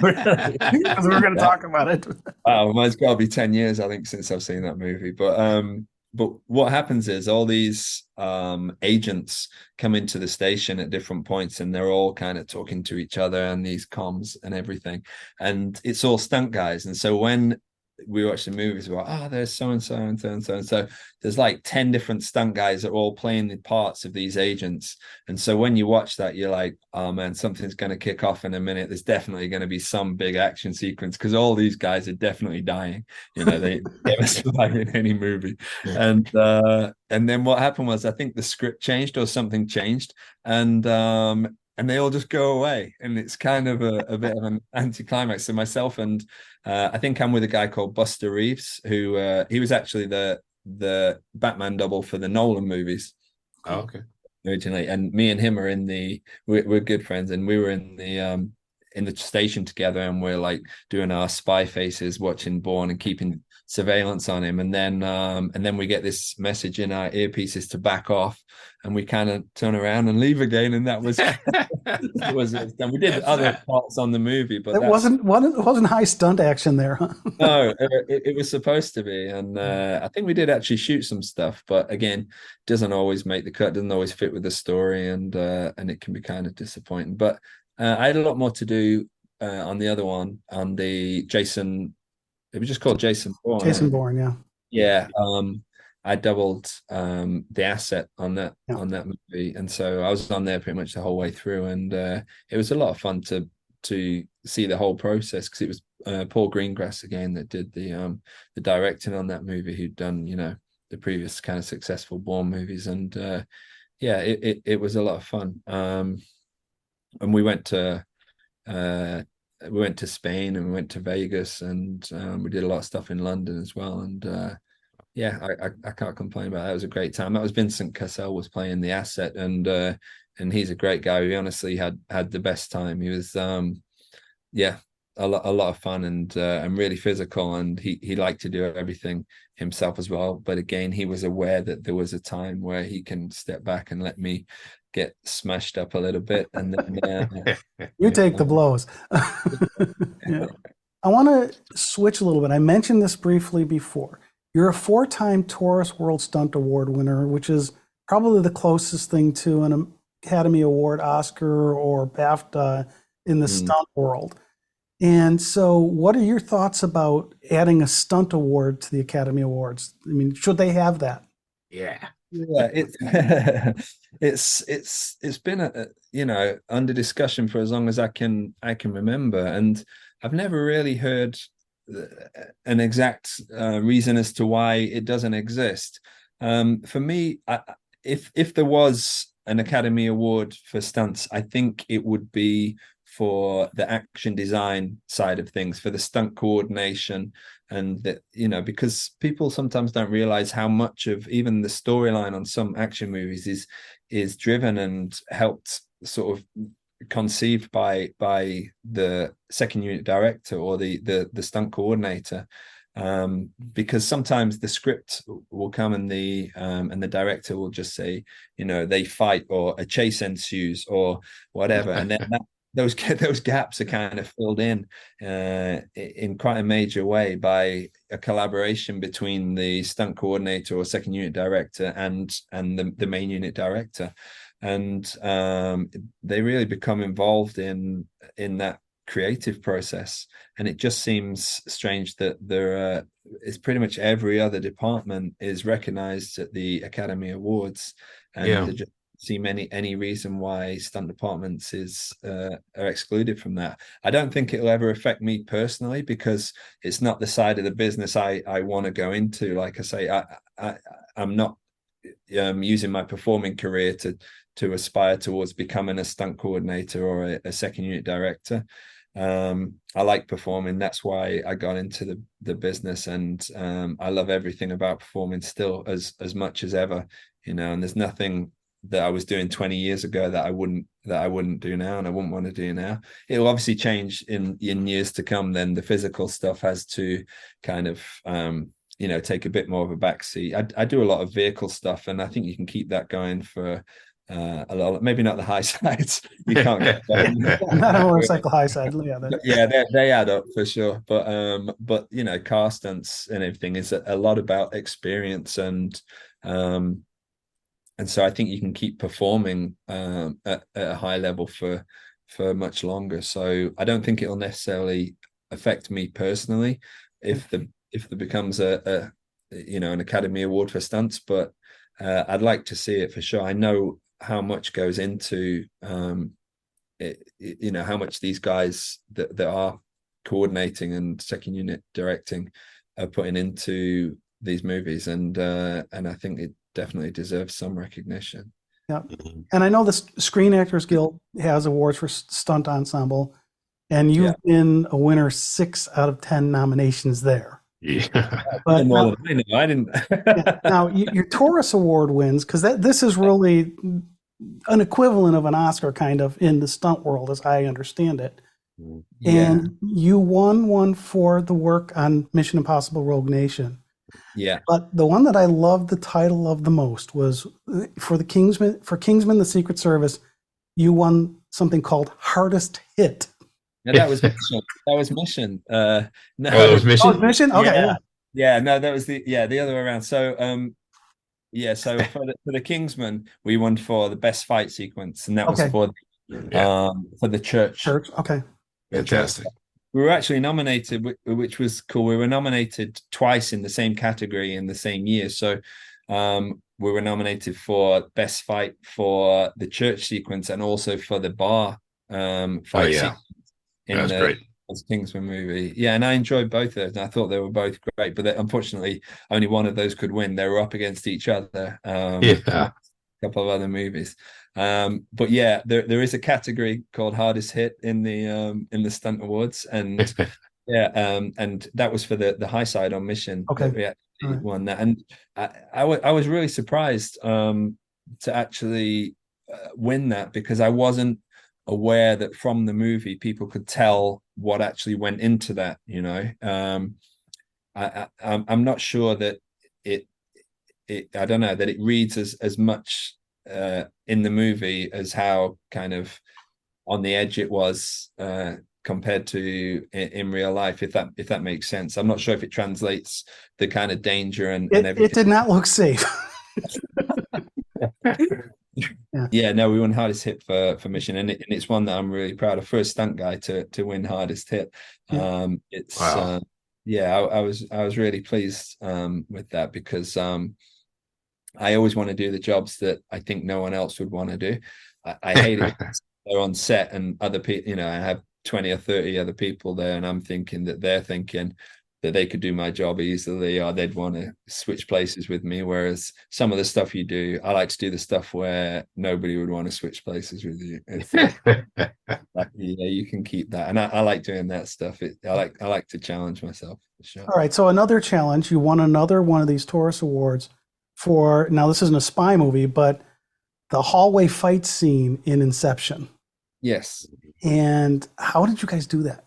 Speaker 2: we're going to talk about it.
Speaker 1: Oh, well, it's got to be 10 years, I think, since I've seen that movie. But what happens is all these agents come into the station at different points, and they're all kind of talking to each other and these comms and everything. And it's all stunt guys. And so when we watch the movies, we're like, there's so and so and so and so and so. There's like 10 different stunt guys that are all playing the parts of these agents. And so when you watch that, you're like, oh man, something's going to kick off in a minute. There's definitely going to be some big action sequence, because all these guys are definitely dying. They never survive in any movie. And then what happened was, I think the script changed or something changed, and they all just go away, and it's kind of a bit of an anticlimax. So myself and I think I'm with a guy called Buster Reeves, who he was actually the Batman double for the Nolan movies.
Speaker 3: Oh, okay.
Speaker 1: originally, and me and him are we're good friends, and we were in the station together, and we're like doing our spy faces, watching Bourne and keeping surveillance on him, and then we get this message in our earpieces to back off, and we kind of turn around and leave again, and that was and we did other parts on the movie, but
Speaker 2: it wasn't high stunt action there, huh?
Speaker 1: No, it was supposed to be, and I think we did actually shoot some stuff, but again, doesn't always make the cut, doesn't always fit with the story, and it can be kind of disappointing. But I had a lot more to do on the other one, on the Jason. It was just called Jason Bourne.
Speaker 2: Jason Bourne, yeah.
Speaker 1: Yeah. I doubled the asset on that movie, and so I was on there pretty much the whole way through, and it was a lot of fun to see the whole process, because it was Paul Greengrass again that did the directing on that movie, who'd done the previous kind of successful Bourne movies, and yeah, it was a lot of fun. And we went to Spain, and we went to Vegas, and we did a lot of stuff in London as well. And yeah, I can't complain about that. It was a great time. That was Vincent Cassel was playing the asset, and he's a great guy. He honestly had the best time. He was yeah, a lot of fun, and really physical, and he liked to do everything himself as well. But again, he was aware that there was a time where he can step back and let me get smashed up a little bit, and then
Speaker 2: you take the blows. Yeah. I want to switch a little bit. I mentioned this briefly before. You're a 4-time Taurus World Stunt Award winner, which is probably the closest thing to an Academy Award, Oscar, or BAFTA in the stunt world. And so what are your thoughts about adding a stunt award to the Academy Awards? I mean, should they have that?
Speaker 3: Yeah.
Speaker 1: It's been under discussion for as long as I can remember, and I've never really heard an exact reason as to why it doesn't exist. For me, if there was an Academy Award for stunts, I think it would be for the action design side of things, for the stunt coordination, and that, because people sometimes don't realize how much of even the storyline on some action movies is driven and helped sort of conceived by the second unit director or the stunt coordinator, because sometimes the script will come and the director will just say, they fight or a chase ensues or whatever, and then those gaps are kind of filled in quite a major way by a collaboration between the stunt coordinator or second unit director and the main unit director, and they really become involved in that creative process. And it just seems strange that there is pretty much every other department is recognized at the Academy Awards, and just see any reason why stunt departments are excluded from that. I don't think it'll ever affect me personally, because it's not the side of the business I want to go into. Like I say, I'm not using my performing career to aspire towards becoming a stunt coordinator or a second unit director. I like performing. That's why I got into the business, and I love everything about performing still as much as ever, and there's nothing that I was doing 20 years ago that I wouldn't do now, and I wouldn't want to do now. It'll obviously change in years to come. Then the physical stuff has to kind of take a bit more of a backseat. I do a lot of vehicle stuff, and I think you can keep that going for a lot. Maybe not the high sides. You can't get
Speaker 2: not a motorcycle high side.
Speaker 1: Yeah, they add up for sure. But car stunts and everything is a lot about experience, and so I think you can keep performing at a high level for much longer. So I don't think it'll necessarily affect me personally if there becomes an Academy Award for stunts, but I'd like to see it for sure. I know how much goes into how much these guys that are coordinating and second unit directing are putting into these movies, and I think it definitely deserves some recognition.
Speaker 2: Yeah, and I know the Screen Actors Guild has awards for stunt ensemble, and you've been a winner 6 out of 10 nominations there.
Speaker 3: Yeah,
Speaker 2: but
Speaker 1: now, I didn't.
Speaker 2: Now your Taurus Award wins, because this is really an equivalent of an Oscar kind of in the stunt world, as I understand it.
Speaker 1: Yeah.
Speaker 2: And you won one for the work on Mission Impossible Rogue Nation.
Speaker 1: Yeah.
Speaker 2: But the one that I loved the title of the most was for the Kingsman, the Secret Service. You won something called Hardest Hit.
Speaker 1: No, that was Mission. That was Mission.
Speaker 3: Oh, that was
Speaker 2: Oh, it's
Speaker 3: Mission.
Speaker 2: Mission. Okay,
Speaker 1: Yeah.
Speaker 2: yeah.
Speaker 1: Yeah, no, that was the other way around. So yeah, so for the Kingsman, we won for the best fight sequence, and that was
Speaker 2: Okay.
Speaker 1: for the church.
Speaker 2: Church. Okay.
Speaker 3: Fantastic.
Speaker 1: We were actually nominated, which was cool. We were nominated twice in the same category in the same year. So we were nominated for best fight for the church sequence and also for the bar fight sequence in
Speaker 3: the great.
Speaker 1: Kingsman movie. Yeah, and I enjoyed both of those. And I thought they were both great, but unfortunately, only one of those could win. They were up against each other. A couple of other movies. But yeah, there is a category called hardest hit in the stunt awards, and and that was for the high side on Mission.
Speaker 2: Okay.
Speaker 1: That we actually won that, and I was really surprised to actually win that, because I wasn't aware that from the movie people could tell what actually went into that. I'm not sure that it I don't know that it reads as much in the movie as how kind of on the edge it was compared to in real life, if that makes sense. I'm not sure if it translates the kind of danger and everything.
Speaker 2: It did not look safe.
Speaker 1: Yeah, no, we won hardest hit for Mission, and it's one that I'm really proud of. First stunt guy to win hardest hit. It's wow. I was really pleased with that, because I always want to do the jobs that I think no one else would want to do. I hate it. They're on set and other people, I have 20 or 30 other people there, and I'm thinking that they're thinking that they could do my job easily, or they'd want to switch places with me. Whereas some of the stuff you do, I like to do the stuff where nobody would want to switch places with you. You can keep that, and I like doing that stuff. I like to challenge myself, for sure.
Speaker 2: All right, so another challenge. You won another one of these Taurus Awards for, now this isn't a spy movie, but the hallway fight scene in Inception.
Speaker 1: Yes.
Speaker 2: And how did you guys do that?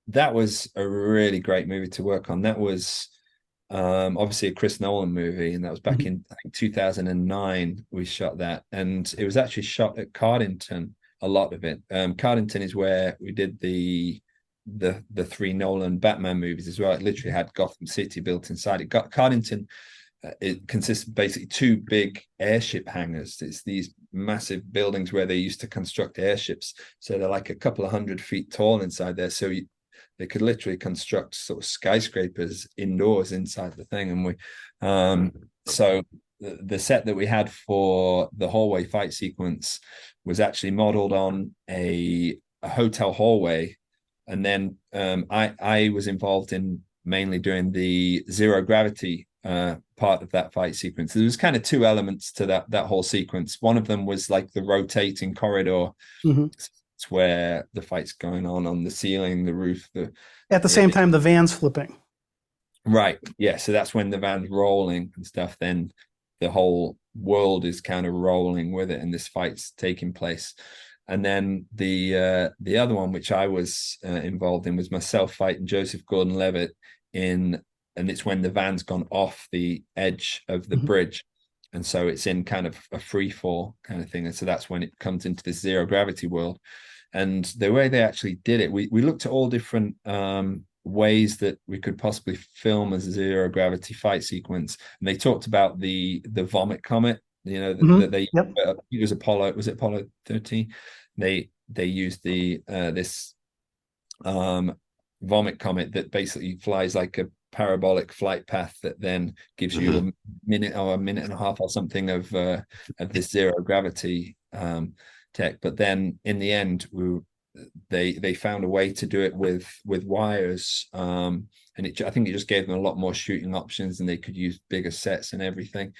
Speaker 1: That was a really great movie to work on. That was obviously a Chris Nolan movie, and that was back in, I think, 2009 we shot that, and it was actually shot at Cardington, a lot of it. Cardington is where we did the three Nolan Batman movies as well. It literally had Gotham City built inside it. Cardington, it consists of basically two big airship hangars. It's these massive buildings where they used to construct airships, so they're like a couple of 100 feet tall inside there. So they could literally construct sort of skyscrapers indoors inside the thing. And we so the set that we had for the hallway fight sequence was actually modeled on a hotel hallway. And then I was involved in mainly doing the zero gravity part of that fight sequence. There was kind of two elements to that whole sequence. One of them was like the rotating corridor. It's where the fight's going on the ceiling, the roof.
Speaker 2: At the same time, the van's flipping.
Speaker 1: Right. Yeah. So that's when the van's rolling and stuff. Then the whole world is kind of rolling with it, and this fight's taking place. And then the other one, which I was involved in, was myself fighting Joseph Gordon-Levitt and it's when the van's gone off the edge of the bridge. And so it's in kind of a free fall kind of thing. And so that's when it comes into this zero gravity world. And the way they actually did it, we looked at all different ways that we could possibly film a zero gravity fight sequence. And they talked about the vomit comet, that they it was Apollo 13. They used this vomit comet that basically flies like a parabolic flight path that then gives you a minute and a half or something of this zero gravity tech. But then in the end, they found a way to do it with wires, and I think it just gave them a lot more shooting options, and they could use bigger sets and everything.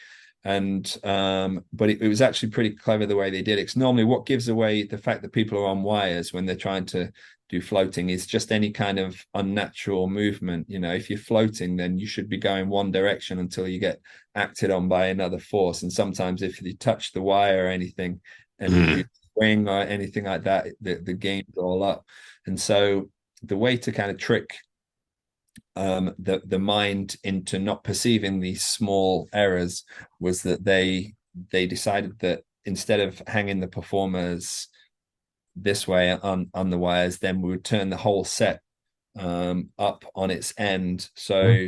Speaker 1: and but it was actually pretty clever the way they did it. Because normally what gives away the fact that people are on wires when they're trying to do floating is just any kind of unnatural movement. You know, if you're floating, then you should be going one direction until you get acted on by another force. And sometimes if you touch the wire or anything and you swing or anything like that, the game's all up. And so the way to kind of trick the mind into not perceiving these small errors was that they decided that instead of hanging the performers this way on the wires, then we would turn the whole set up on its end. So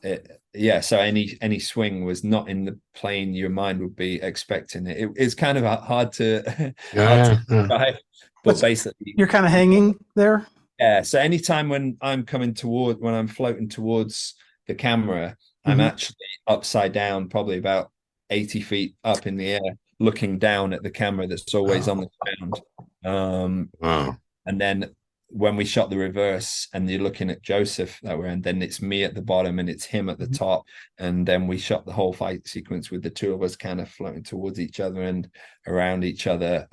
Speaker 1: so any swing was not in the plane your mind would be expecting it. It's kind of hard to try, but basically
Speaker 2: you're kind of hanging there.
Speaker 1: Yeah. So anytime when I'm floating towards the camera, I'm actually upside down, probably about 80 feet up in the air, looking down at the camera that's always on the ground. And then when we shot the reverse and you're looking at Joseph that way, and then it's me at the bottom and it's him at the top. And then we shot the whole fight sequence with the two of us kind of floating towards each other and around each other,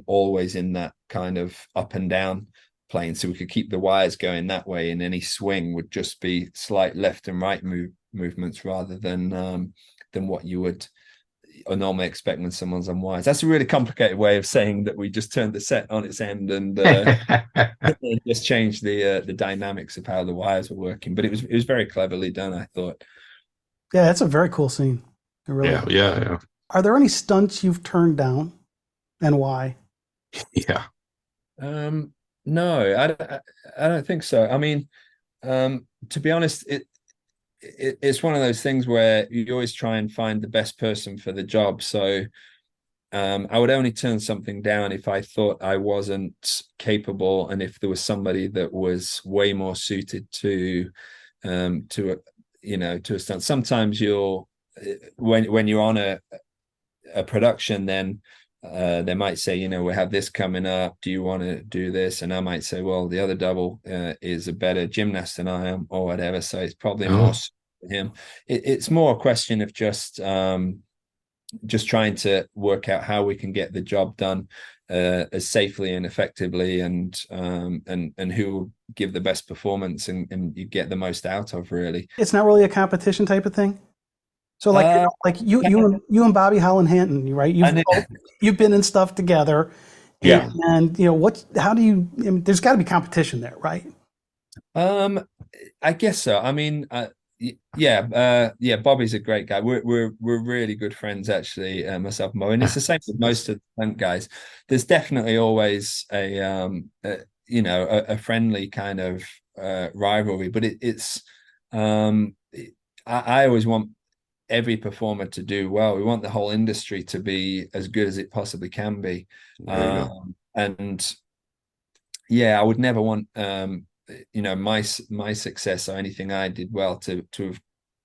Speaker 1: always in that kind of up and down plane, so we could keep the wires going that way, and any swing would just be slight left and right movements rather than what you would normally expect when someone's on wires. That's a really complicated way of saying that we just turned the set on its end and just changed the dynamics of how the wires were working. But it was very cleverly done, I thought.
Speaker 2: Yeah, that's a very cool scene.
Speaker 3: Yeah.
Speaker 2: Are there any stunts you've turned down, and why?
Speaker 3: Yeah.
Speaker 1: No, I don't think so. I mean, to be honest, it's one of those things where you always try and find the best person for the job. So I would only turn something down if I thought I wasn't capable, and if there was somebody that was way more suited to a stunt. Sometimes when you're on a production, then they might say, we have this coming up. Do you want to do this? And I might say, well, the other double is a better gymnast than I am, or whatever. So it's probably more for him. It's more a question of just trying to work out how we can get the job done as safely and effectively, and who will give the best performance and you get the most out of, really.
Speaker 2: It's not really a competition type of thing. So you and Bobby Holland Hanton, right? You've been in stuff together. And how do you, there's got to be competition there, right?
Speaker 1: I guess so. I mean, Bobby's a great guy. We're really good friends, actually, myself and Mo. And it's the same with most of the stunt guys. There's definitely always a friendly kind of rivalry, but I always want every performer to do well. We want the whole industry to be as good as it possibly can be. I would never want my success or anything I did well to have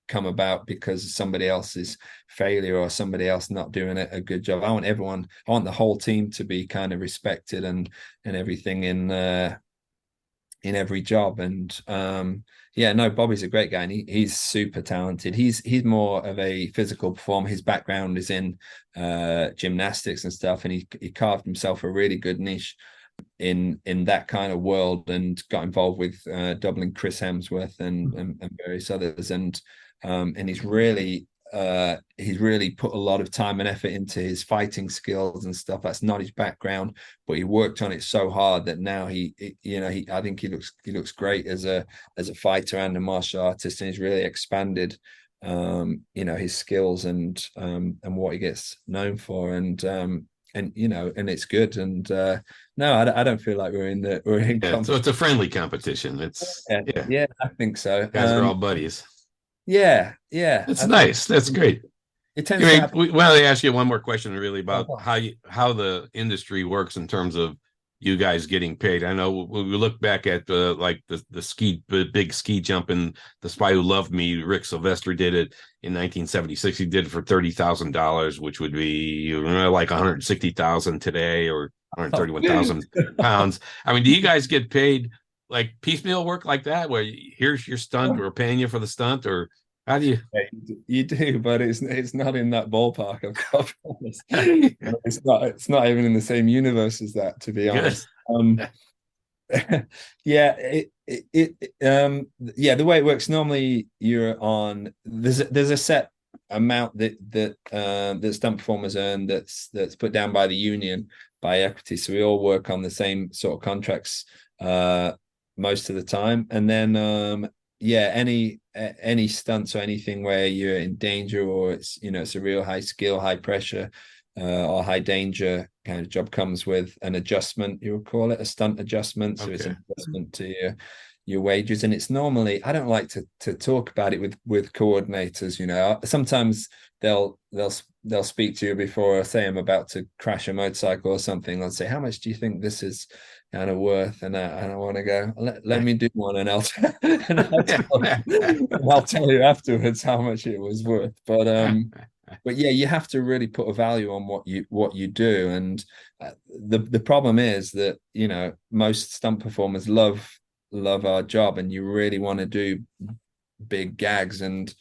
Speaker 1: come about because of somebody else's failure or somebody else not doing a good job. I want the whole team to be kind of respected and everything in every job. And Bobby's a great guy, and he's super talented. He's more of a physical performer. His background is in gymnastics and stuff, and he carved himself a really good niche in that kind of world, and got involved with doubling Chris Hemsworth and various others, and he's really put a lot of time and effort into his fighting skills and stuff. That's not his background, but he worked on it so hard that now I think he looks great as a fighter and a martial artist, and he's really expanded his skills and what he gets known for, and it's good. And no, I don't feel like we're in
Speaker 3: so it's a friendly competition. It's
Speaker 1: I think so.
Speaker 3: Guys are all buddies.
Speaker 1: Yeah.
Speaker 3: That's nice. That's great.
Speaker 1: It tends to happen.
Speaker 3: We want to ask you one more question, really, about how the industry works in terms of you guys getting paid. I know we look back at the big ski jump in The Spy Who Loved Me. Rick Sylvester did it in 1976. He did it for $30,000, which would be like $160,000 today, or 131,000 pounds. I mean, do you guys get paid like piecemeal work like that, where here's your stunt, we're paying you for the stunt, or How do you?
Speaker 1: Yeah, you do, but it's not in that ballpark. I've got to be honest. It's not even in the same universe as that, to be
Speaker 3: Good.
Speaker 1: honest. Yeah, yeah, the way it works normally, there's a set amount that stunt performers earn that's put down by the union by equity. So we all work on the same sort of contracts most of the time, and then yeah, any stunts or anything where you're in danger, or it's a real high skill, high pressure, or high danger kind of job, comes with an adjustment. You would call it a stunt adjustment. So it's
Speaker 3: Okay.
Speaker 1: an adjustment to your wages, and it's normally, I don't like to talk about it with coordinators. Sometimes they'll speak to you before, I say I'm about to crash a motorcycle or something. They'll say, how much do you think this is kind of worth? And I want to go, let me do one, and I'll tell you afterwards how much it was worth. But yeah, you have to really put a value on what you do, and the problem is that most stunt performers love our job, and you really want to do big gags and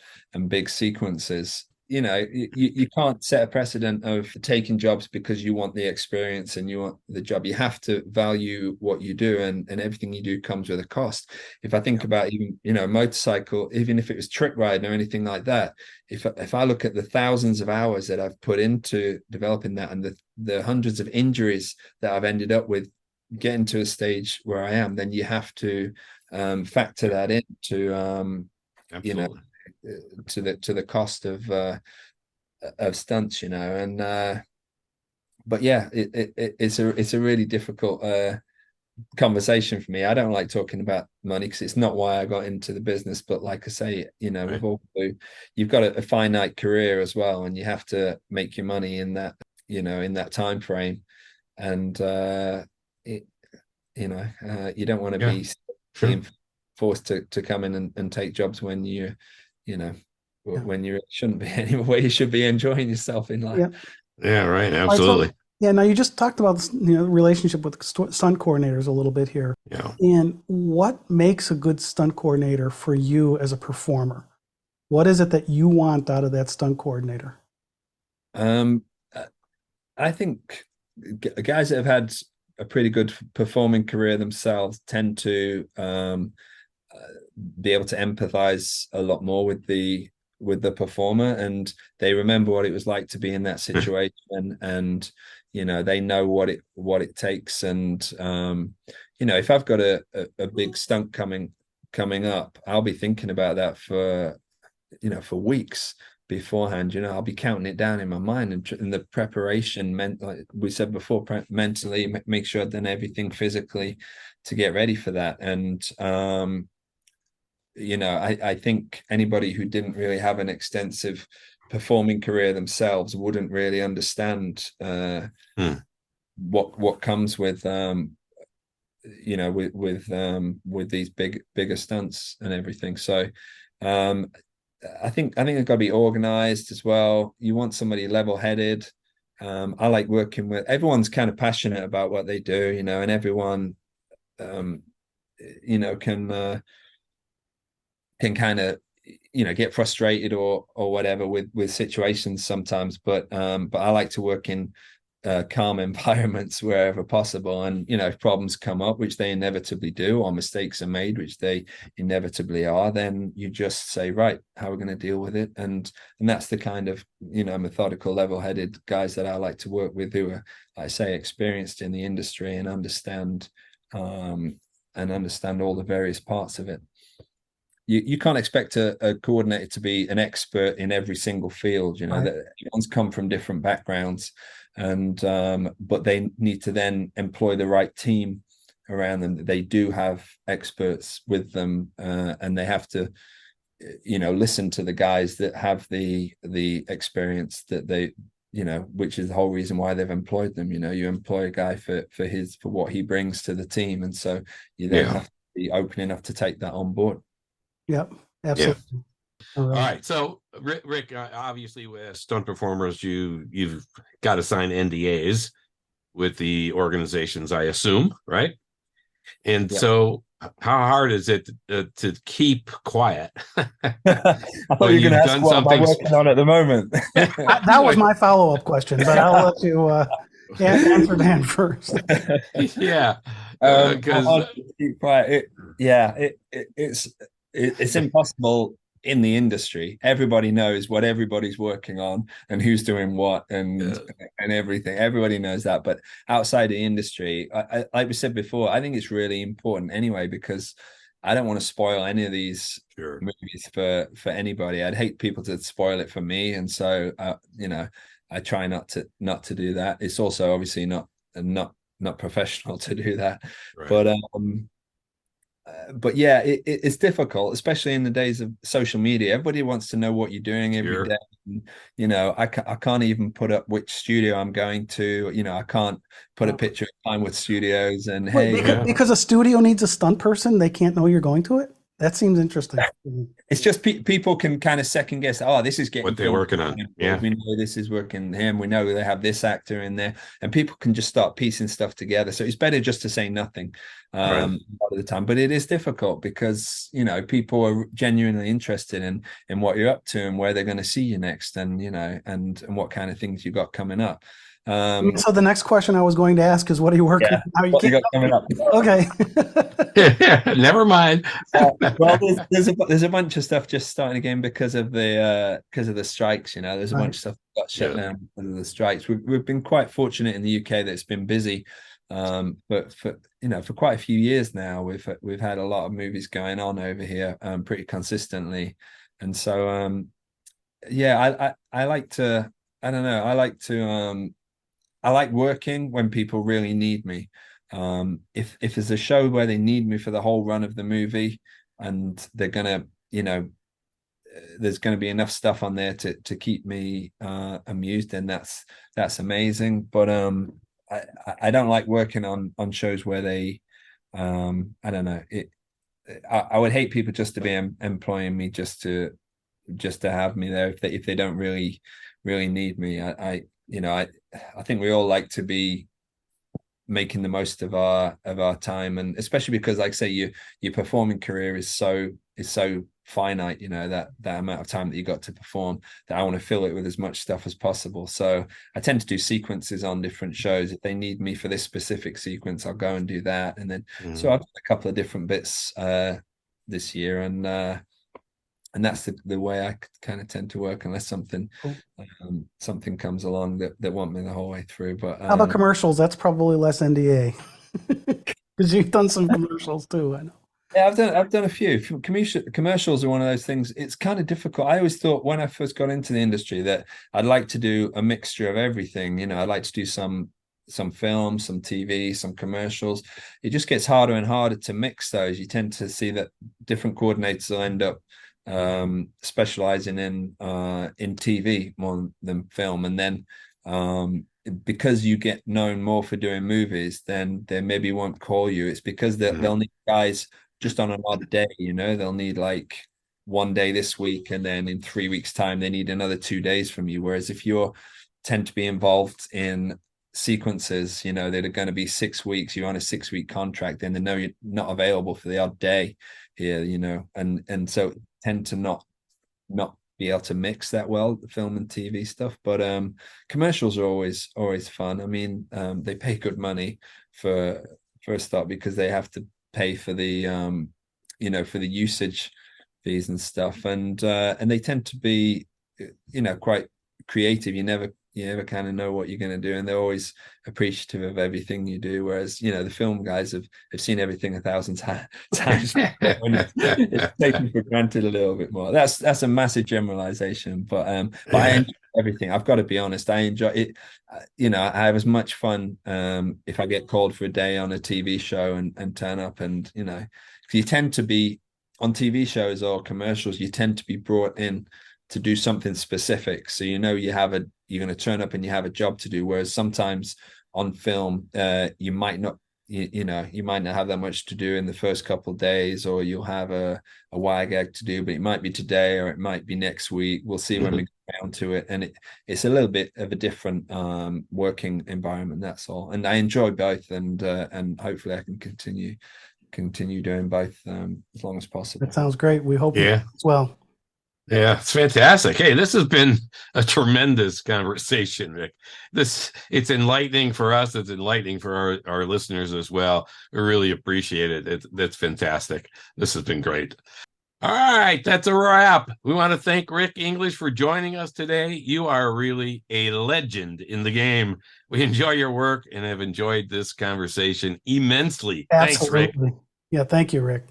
Speaker 1: big sequences. You can't set a precedent of taking jobs because you want the experience and you want the job. You have to value what you do, and everything you do comes with a cost. If I think about even motorcycle, even if it was trick riding or anything like that, if I look at the thousands of hours that I've put into developing that, and the hundreds of injuries that I've ended up with getting to a stage where I am, then you have to factor that into
Speaker 3: Absolutely.
Speaker 1: to the cost of stunts, and but yeah, it's a really difficult conversation for me. I don't like talking about money because it's not why I got into the business. But like I say,
Speaker 3: Right.
Speaker 1: you've got a finite career as well, and you have to make your money in that time frame, and you don't want to
Speaker 3: Yeah.
Speaker 1: be
Speaker 3: Sure.
Speaker 1: being forced to come in and take jobs when when you shouldn't be anywhere. You should be enjoying yourself in life.
Speaker 2: Yeah.
Speaker 3: Yeah. Right.
Speaker 2: All right, so
Speaker 3: Absolutely.
Speaker 2: yeah, now you just talked about this, relationship with stunt coordinators a little bit here.
Speaker 3: Yeah.
Speaker 2: And what makes a good stunt coordinator for you as a performer? What is it that you want out of that stunt coordinator?
Speaker 1: Um, I think guys that have had a pretty good performing career themselves tend to be able to empathize a lot more with the performer, and they remember what it was like to be in that situation, and they know what it takes. And if I've got a big stunt coming up, I'll be thinking about that for weeks beforehand. I'll be counting it down in my mind, and the preparation meant, like we said before, mentally make sure I've done everything physically to get ready for that. And I think anybody who didn't really have an extensive performing career themselves wouldn't really understand what comes with with these bigger stunts and everything. So I think I've got to be organized as well. You want somebody level-headed. I like working with everyone's kind of passionate about what they do, and everyone can kind of get frustrated or whatever with situations sometimes, but I like to work in calm environments wherever possible. And if problems come up, which they inevitably do, or mistakes are made, which they inevitably are, then you just say, right, how are we going to deal with it? And that's the kind of methodical, level-headed guys that I like to work with, who are, like I say, experienced in the industry and understand all the various parts of it. You can't expect a coordinator to be an expert in every single field.
Speaker 2: Right.
Speaker 1: That everyone's come from different backgrounds, and but they need to then employ the right team around them. They do have experts with them, and they have to listen to the guys that have the experience that they which is the whole reason why they've employed them. You employ a guy for what he brings to the team, and so you then have to be open enough to take that on board.
Speaker 2: Yep, absolutely.
Speaker 3: All right. So, Rick, obviously, with stunt performers, you've got to sign NDAs with the organizations, I assume, right? And so, how hard is it to keep quiet
Speaker 1: I thought
Speaker 3: when
Speaker 1: you were going
Speaker 3: you've
Speaker 1: to ask
Speaker 3: done
Speaker 1: what am I
Speaker 3: something?
Speaker 1: working on at the moment.
Speaker 2: That was my follow-up question, but I'll let you answer Dan first.
Speaker 3: Yeah,
Speaker 1: How
Speaker 3: because
Speaker 1: hard to keep quiet? It's impossible in the industry. Everybody knows what everybody's working on and who's doing what and everything. Everybody knows that. But outside the industry, like we said before, I think it's really important anyway because I don't want to spoil any of these movies for anybody. I'd hate people to spoil it for me, and so I try not to do that. It's also obviously not professional to do that, right. But yeah, it's difficult, especially in the days of social media. Everybody wants to know what you're doing every day. And, I can't even put up which studio I'm going to. I can't put a picture of Pinewood Studios and
Speaker 2: because a studio needs a stunt person, they can't know you're going to it. That seems interesting.
Speaker 1: It's just people can kind of second guess. Oh, this is getting
Speaker 3: what they're working on. Yeah,
Speaker 1: we know this is working him. We know they have this actor in there, and people can just start piecing stuff together. So it's better just to say nothing a lot of the time. But it is difficult because people are genuinely interested in what you're up to and where they're going to see you next, and and what kind of things you got coming up.
Speaker 2: So the next question I was going to ask is, what are you working on?
Speaker 1: What you got coming up?
Speaker 2: Okay.
Speaker 3: Never mind.
Speaker 1: Well, there's a bunch of stuff just starting again because of the strikes. There's a bunch of stuff that got shut down because of the strikes. We've been quite fortunate in the UK that it's been busy, but for quite a few years now, we've had a lot of movies going on over here pretty consistently, and so I like to. I don't know. I like working when people really need me. If there's a show where they need me for the whole run of the movie and they're gonna, there's gonna be enough stuff on there to keep me amused, then that's amazing. But I don't like working on shows where they I don't know. I would hate people just to be employing me just to have me there if they don't really need me. I think we all like to be making the most of our time, and especially because, like I say, your performing career is so finite. That amount of time that you got to perform, that I want to fill it with as much stuff as possible. So I tend to do sequences on different shows. If they need me for this specific sequence, I'll go and do that. And then so I've done a couple of different bits this year, and that's the way I kind of tend to work, unless something comes along that want me the whole way through. But
Speaker 2: how about commercials? That's probably less NDA because you've done some commercials too. I know.
Speaker 1: Yeah, I've done a few. Commercials are one of those things. It's kind of difficult. I always thought when I first got into the industry that I'd like to do a mixture of everything. I'd like to do some film, some TV, some commercials. It just gets harder and harder to mix those. You tend to see that different coordinators will end up specializing in TV more than film, and then because you get known more for doing movies, then they maybe won't call you. It's because they'll need guys just on an odd day. They'll need like one day this week, and then in 3 weeks time they need another 2 days from you. Whereas if you tend to be involved in sequences that are going to be 6 weeks, you're on a 6-week contract, then they know you're not available for the odd day here, and so tend to not be able to mix that well, the film and TV stuff. But commercials are always fun. I mean, they pay good money for a start because they have to pay for the for the usage fees and stuff, and they tend to be quite creative. You never kind of know what you're going to do, and they're always appreciative of everything you do. Whereas the film guys have seen everything 1,000 times. It's taken for granted a little bit more. That's a massive generalization, but I enjoy everything. I've got to be honest. I enjoy it. I have as much fun if I get called for a day on a TV show and turn up, and you tend to be on TV shows or commercials. You tend to be brought in to do something specific, so you're going to turn up and you have a job to do. Whereas sometimes on film, you might not, you might not have that much to do in the first couple of days, or you'll have a wire gag to do, but it might be today or it might be next week. We'll see when we get down to it, and it's a little bit of a different working environment. That's all, and I enjoy both, and hopefully I can continue continue doing both as long as possible.
Speaker 2: That sounds great. We hope as well.
Speaker 3: Yeah, it's fantastic. Hey, this has been a tremendous conversation, Rick. It's enlightening for us. It's enlightening for our listeners as well. We really appreciate it. That's fantastic. This has been great. All right, that's a wrap. We want to thank Rick English for joining us today. You are really a legend in the game. We enjoy your work and have enjoyed this conversation immensely.
Speaker 2: Absolutely.
Speaker 3: Thanks, Rick.
Speaker 2: Yeah, thank you, Rick.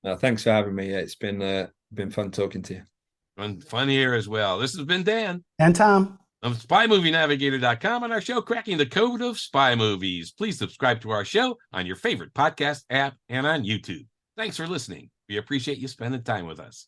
Speaker 1: No, thanks for having me. It's been fun talking to you.
Speaker 3: Fun here as well. This has been Dan.
Speaker 2: And Tom.
Speaker 3: Of SpyMovieNavigator.com on our show, Cracking the Code of Spy Movies. Please subscribe to our show on your favorite podcast app and on YouTube. Thanks for listening. We appreciate you spending time with us.